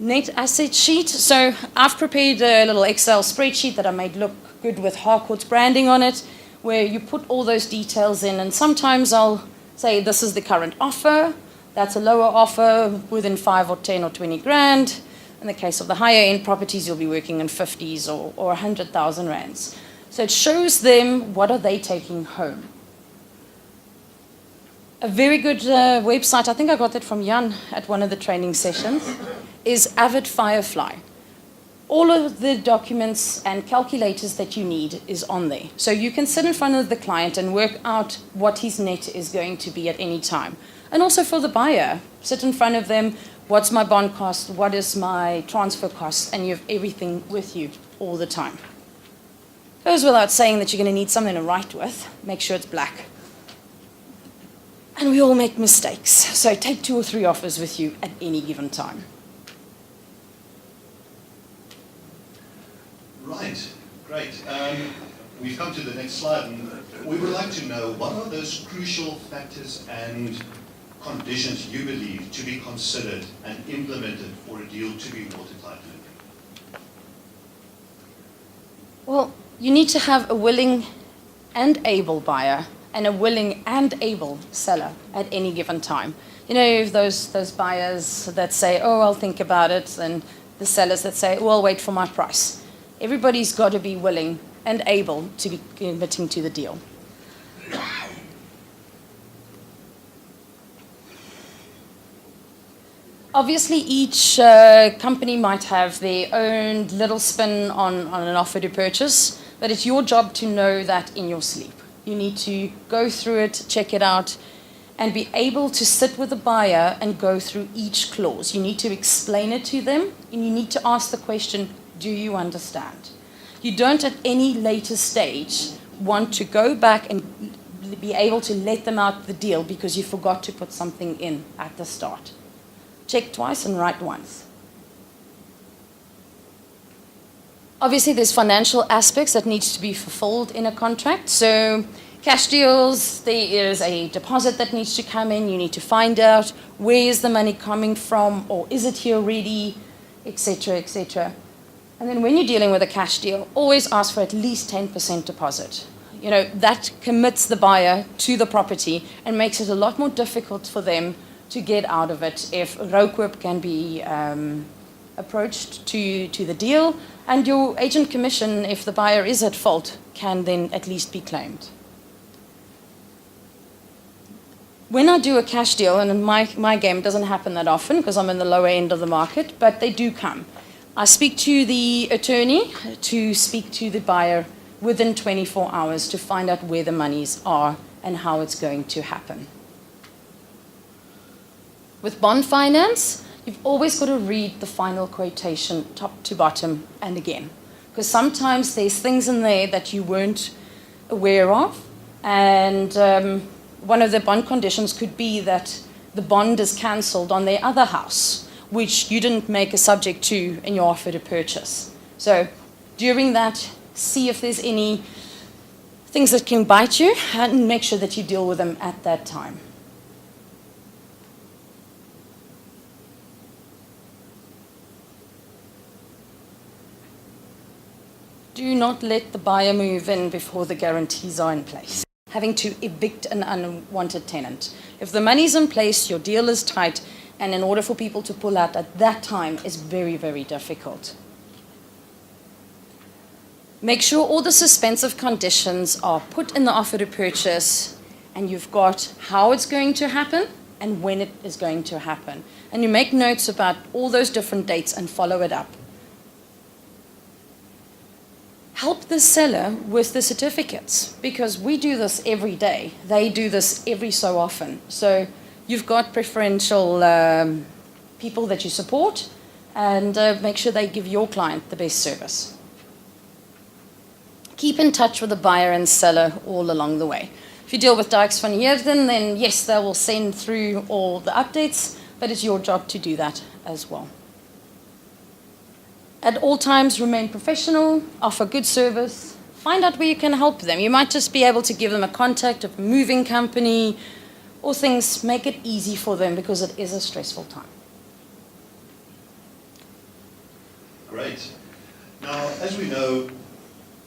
G: Net asset sheet. So I've prepared a little Excel spreadsheet that I made look good with Harcourts branding on it, where you put all those details in, and sometimes I'll say this is the current offer, that's a lower offer within 5 or 10 or 20 grand. In the case of the higher end properties, you'll be working in 50s or 100,000 rands. So it shows them what are they taking home. A very good website, I think I got that from Jan at one of the training sessions, is Avid Firefly. All of the documents and calculators that you need is on there. So you can sit in front of the client and work out what his net is going to be at any time. And also for the buyer, sit in front of them, what's my bond cost, what is my transfer cost, and you have everything with you all the time. Goes without saying that you're going to need something to write with. Make sure it's black. And we all make mistakes, so take 2 or 3 offers with you at any given time.
A: Right, great. We've come to the next slide, and we would like to know what are those crucial factors and conditions you believe to be considered and implemented for a deal to be watertight.
G: Well, you need to have a willing and able buyer, and a willing and able seller at any given time. You know, those buyers that say, oh, I'll think about it, and the sellers that say, oh, I'll wait for my price. Everybody's got to be willing and able to be committing to the deal. Obviously, each company might have their own little spin on an offer to purchase, but it's your job to know that in your sleep. You need to go through it, check it out, and be able to sit with the buyer and go through each clause. You need to explain it to them, and you need to ask the question, do you understand? You don't at any later stage want to go back and be able to let them out the deal because you forgot to put something in at the start. Check twice and write once. Obviously, there's financial aspects that needs to be fulfilled in a contract. So cash deals, there is a deposit that needs to come in. You need to find out where is the money coming from, or is it here already, etc., etc. And then when you're dealing with a cash deal, always ask for at least 10% deposit. You know, that commits the buyer to the property and makes it a lot more difficult for them to get out of it if Rokoop can be approached to the deal, and your agent commission, if the buyer is at fault, can then at least be claimed. When I do a cash deal, and in my game it doesn't happen that often because I'm in the lower end of the market, but they do come. I speak to the attorney to speak to the buyer within 24 hours to find out where the monies are and how it's going to happen. With bond finance, you've always got to read the final quotation top to bottom and again, because sometimes there's things in there that you weren't aware of, and one of the bond conditions could be that the bond is cancelled on their other house, which you didn't make a subject to in your offer to purchase. So during that, see if there's any things that can bite you and make sure that you deal with them at that time. Do not let the buyer move in before the guarantees are in place. Having to evict an unwanted tenant. If the money's in place, your deal is tight, and in order for people to pull out at that time is very, very difficult. Make sure all the suspensive conditions are put in the offer to purchase, and you've got how it's going to happen and when it is going to happen. And you make notes about all those different dates and follow it up. Help the seller with the certificates, because we do this every day. They do this every so often. So you've got preferential people that you support, and make sure they give your client the best service. Keep in touch with the buyer and seller all along the way. If you deal with Dykes van Heerden, then yes, they will send through all the updates, but it's your job to do that as well. At all times, remain professional, offer good service, find out where you can help them. You might just be able to give them a contact of a moving company or things. Make it easy for them because it is a stressful time.
A: Great. Now, as we know,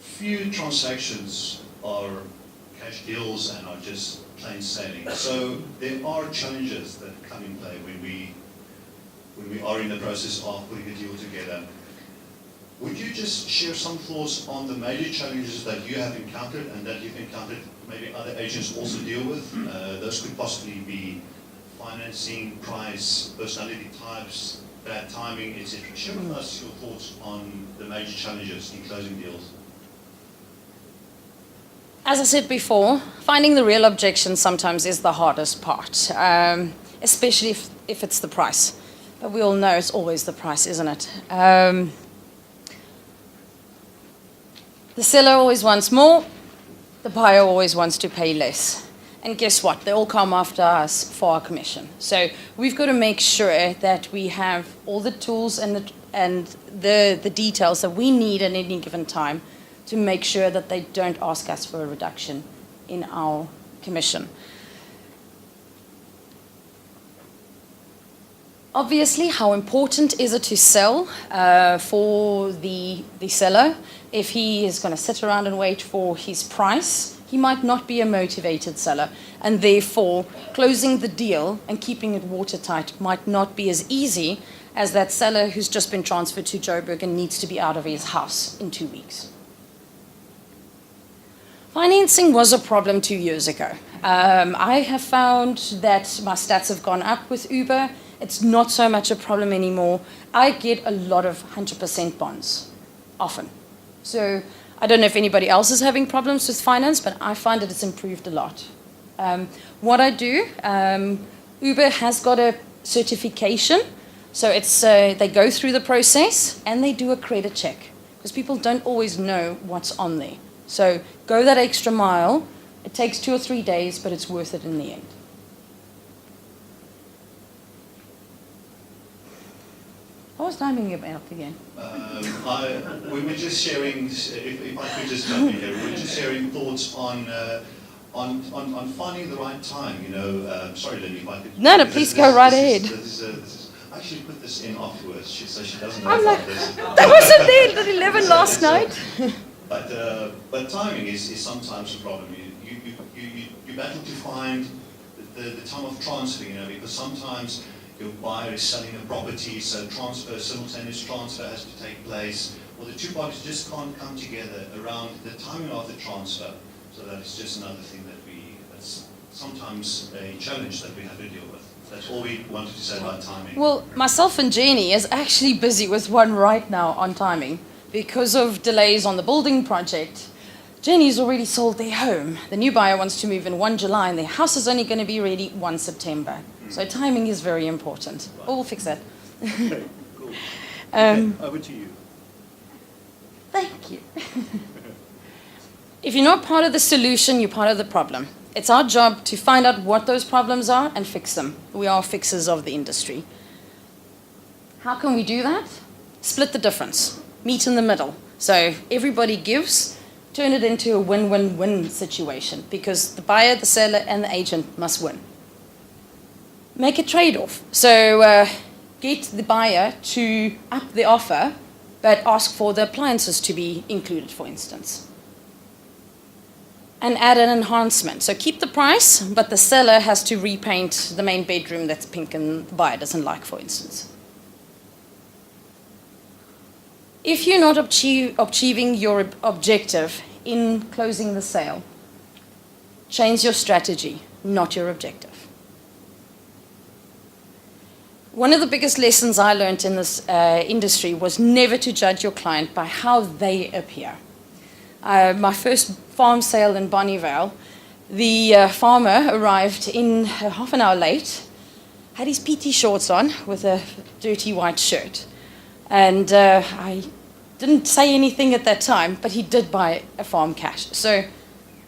A: few transactions are cash deals and are just plain sailing. So there are challenges that come in play when we are in the process of putting a deal together. Would you just share some thoughts on the major challenges that you have encountered and that you've encountered maybe other agents also deal with? Those could possibly be financing, price, personality types, bad timing, etc. Share with us your thoughts on the major challenges in closing deals.
G: As I said before, finding the real objection sometimes is the hardest part, especially if it's the price. But we all know it's always the price, isn't it? The seller always wants more, the buyer always wants to pay less. And guess what? They all come after us for our commission. So we've got to make sure that we have all the tools and the details that we need at any given time to make sure that they don't ask us for a reduction in our commission. Obviously, how important is it to sell for the seller? If he is going to sit around and wait for his price, he might not be a motivated seller, and therefore closing the deal and keeping it watertight might not be as easy as that seller who's just been transferred to Joburg and needs to be out of his house in 2 weeks. Financing was a problem 2 years ago. I have found that my stats have gone up with Uber. It's not so much a problem anymore. I get a lot of 100% bonds, often. So I don't know if anybody else is having problems with finance, but I find that it's improved a lot. What I do, Uber has got a certification. So it's, they go through the process and they do a credit check, because people don't always know what's on there. So go that extra mile. It takes 2 or 3 days, but it's worth it in the end. What was timing about again?
A: We were just sharing, if I could just jump in here, we were just sharing thoughts on finding the right time, you know. Sorry, Lynn, if I could...
G: No, please go right ahead.
A: I actually put this in afterwards, so she doesn't know
G: I'm
A: about
G: like,
A: this.
G: that wasn't there at 11 last night.
A: But timing is sometimes a problem. You battle to find the time of transfer, you know, because sometimes your buyer is selling a property, so simultaneous transfer has to take place, or the two parties just can't come together around the timing of the transfer. So that is just another thing that's sometimes a challenge that we have to deal with. That's all we wanted to say about timing.
G: Well, myself and Jenny is actually busy with one right now on timing. Because of delays on the building project, Jenny's already sold their home. The new buyer wants to move in 1 July, and their house is only going to be ready 1 September. So timing is very important. Right. But we'll fix that.
H: Okay, cool. Okay, over to you.
G: Thank you. If you're not part of the solution, you're part of the problem. It's our job to find out what those problems are and fix them. We are fixers of the industry. How can we do that? Split the difference. Meet in the middle. So everybody gives, turn it into a win-win-win situation, because the buyer, the seller, and the agent must win. Make a trade-off. So get the buyer to up the offer, but ask for the appliances to be included, for instance. And add an enhancement. So keep the price, but the seller has to repaint the main bedroom that's pink and the buyer doesn't like, for instance. If you're not achieving your objective in closing the sale, change your strategy, not your objective. One of the biggest lessons I learned in this industry was never to judge your client by how they appear. My first farm sale in Bonnievale, the farmer arrived in half an hour late, had his PT shorts on with a dirty white shirt. And I didn't say anything at that time, but he did buy a farm cash. So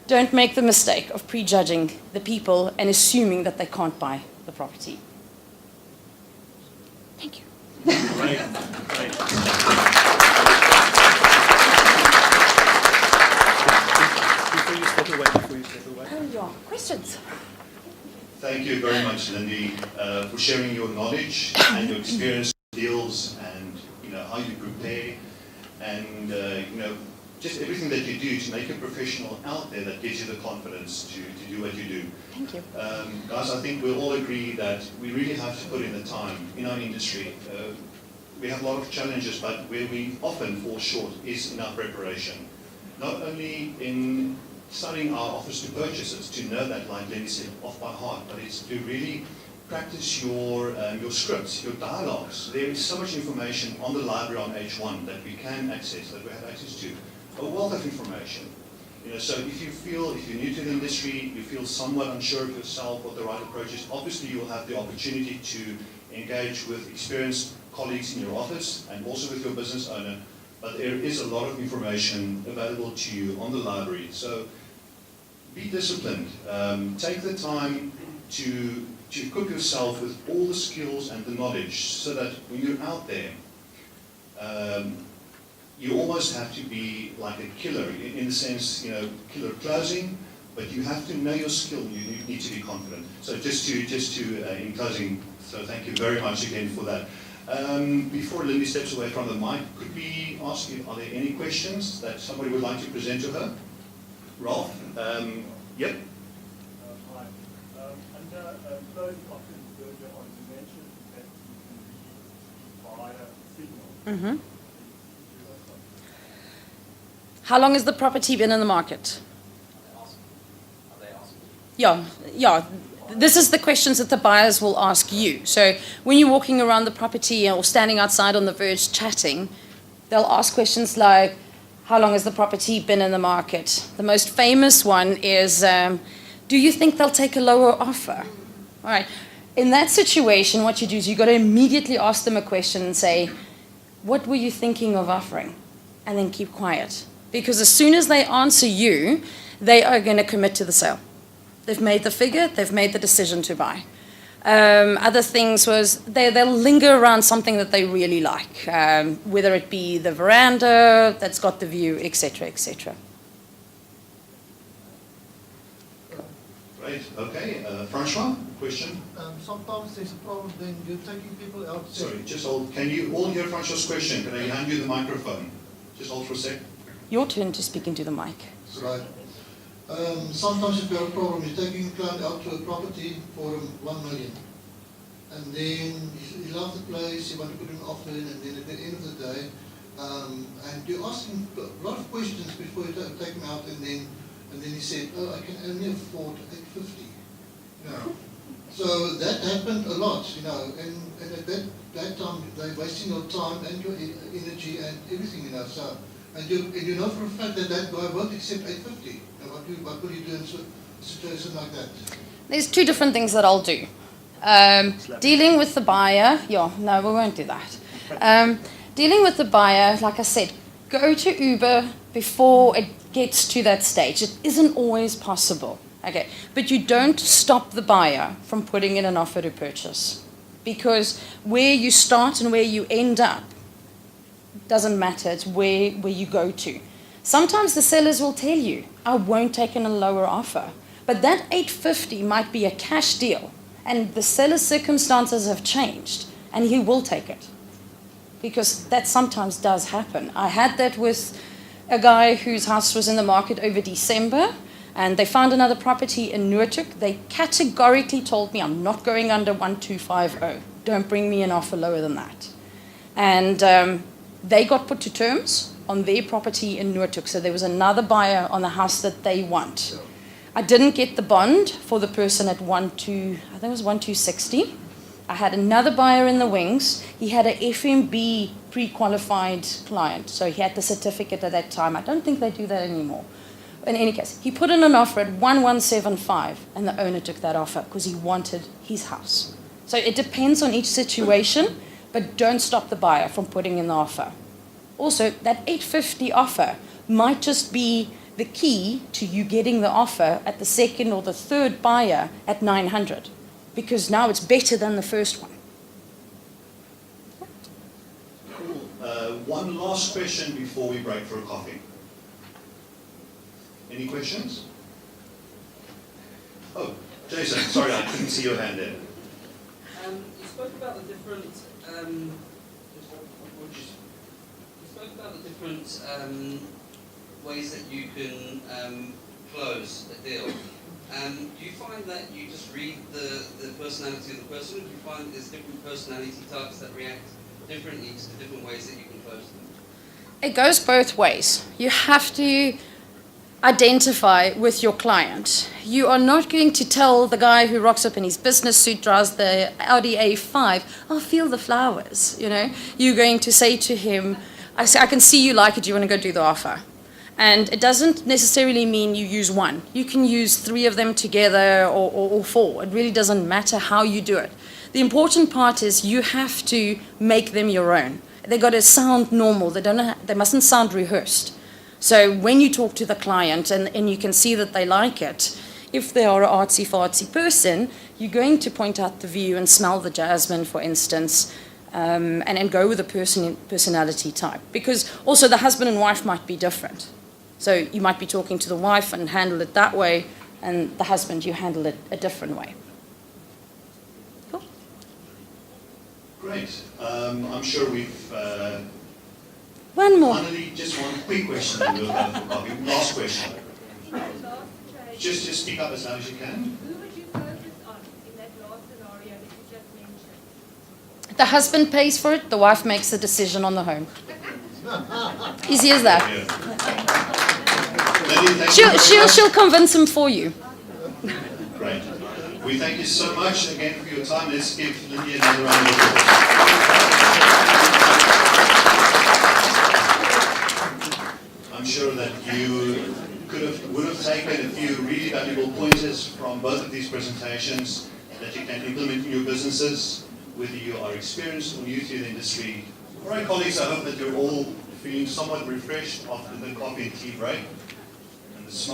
G: don't make the mistake of prejudging the people and assuming that they can't buy the property. Thank you.
H: Great. Before you step away.
G: Oh, yeah. Questions?
A: Thank you very much, Lindy, for sharing your knowledge and your experience with deals, and how you prepare, and just everything that you do to make a professional out there that gives you the confidence to do what you do.
G: Thank you.
A: Guys, I think we'll all agree that we really have to put in the time in our industry. We have a lot of challenges, but where we often fall short is in our preparation. Not only in studying our offers to purchasers to know that, like Lenny said, off by heart, but it's to really practice your scripts, your dialogues. There is so much information on the library on H1 that we can access, that we have access to. A wealth of information. So if you're new to the industry, you feel somewhat unsure of yourself, what the right approach is, obviously you'll have the opportunity to engage with experienced colleagues in your office and also with your business owner. But there is a lot of information available to you on the library. So be disciplined. Take the time to equip yourself with all the skills and the knowledge so that when you're out there, you almost have to be like a killer in the sense, killer closing, but you have to know your skill. You need to be confident. So just to in closing, so thank you very much again for that. Before Lindy steps away from the mic, could we ask you, are there any questions that somebody would like to present to her? Ralph, yep.
E: Hi. Under closed option merger on, you mentioned that you can read via signal.
G: How long has the property been in the market? Yeah. This is the questions that the buyers will ask you. So when you're walking around the property or standing outside on the verge chatting, they'll ask questions like, how long has the property been in the market? The most famous one is, do you think they'll take a lower offer? All right. In that situation, what you do is you've got to immediately ask them a question and say, what were you thinking of offering? And then keep quiet. Because as soon as they answer you, they are going to commit to the sale. They've made the figure, they've made the decision to buy. Other things was they'll linger around something that they really like, whether it be the veranda that's got the view, etc., etc.
A: Great. Okay. Francois, question?
I: Sometimes there's a problem when you're taking people out.
A: Sorry, just hold. Can you all hear Francois' question? Can I hand you the microphone? Just hold for a sec.
G: Your turn to speak into the mic.
I: Right. Sometimes you've got a problem. You're taking a client out to a property for 1 million. And then you love the place, you want to put an offer in, and then at the end of the day, and you're asking a lot of questions before you take him out, and then he said, oh, I can only afford 850. So that happened a lot, and at that time they're wasting your time and your energy and everything, So, and you know for a fact that guy won't accept 850. What will you do in a situation like that?
G: There's two different things that I'll do. Dealing with the buyer, no, we won't do that. Dealing with the buyer, like I said, go to Uber before it gets to that stage. It isn't always possible, okay? But you don't stop the buyer from putting in an offer to purchase, because where you start and where you end up doesn't matter. It's where you go to. Sometimes the sellers will tell you, I won't take in a lower offer. But that 850 might be a cash deal, and the seller's circumstances have changed, and he will take it. Because that sometimes does happen. I had that with a guy whose house was in the market over December, and they found another property in Noordhoek. They categorically told me, I'm not going under 1250. Don't bring me an offer lower than that. And they got put to terms on their property in Noordhoek. So there was another buyer on the house that they want. I didn't get the bond for the person at I think it was 1260. I had another buyer in the wings. He had an FMB pre-qualified client, so he had the certificate at that time. I don't think they do that anymore. In any case, he put in an offer at 1175, and the owner took that offer because he wanted his house. So it depends on each situation, but don't stop the buyer from putting in the offer. Also, that 850 offer might just be the key to you getting the offer at the second or the third buyer at 900, because now it's better than the first one.
A: Cool. One last question before we break for a coffee. Any questions? Oh, Jason, sorry, I couldn't see your hand there.
F: You spoke about the different ways that you can close a deal. Do you find that you just read the personality of the person, or do you find there's different personality types that react differently to the different ways that you can close them?
G: It goes both ways. You have to identify with your client. You are not going to tell the guy who rocks up in his business suit, drives the Audi A5, I'll feel the flowers, You're going to say to him, I can see you like it, do you want to go do the offer? And it doesn't necessarily mean you use one. You can use 3 of them together or 4. It really doesn't matter how you do it. The important part is you have to make them your own. They've got to sound normal. They mustn't sound rehearsed. So when you talk to the client and you can see that they like it, if they are an artsy-fartsy person, you're going to point out the view and smell the jasmine, for instance, and go with the personality type. Because also the husband and wife might be different. So you might be talking to the wife and handle it that way, and the husband, you handle it a different way. Cool.
A: Great. I'm sure we've...
G: One more.
A: Finally, just one quick question and we'll go for coffee. Last question. Just speak up as loud as you can.
J: Who would you focus on in that last scenario that you just mentioned?
G: The husband pays for it, the wife makes the decision on the home. Easy as that.
A: Lydia, thank you very much.
G: She'll convince him for you.
A: Great. We thank you so much again for your time. Let's give Lydia another round of applause. I'm sure that you would have taken a few really valuable pointers from both of these presentations that you can implement in your businesses, whether you are experienced or new to the industry. For our colleagues, I hope that you're all feeling somewhat refreshed after the coffee and tea break and the smoke.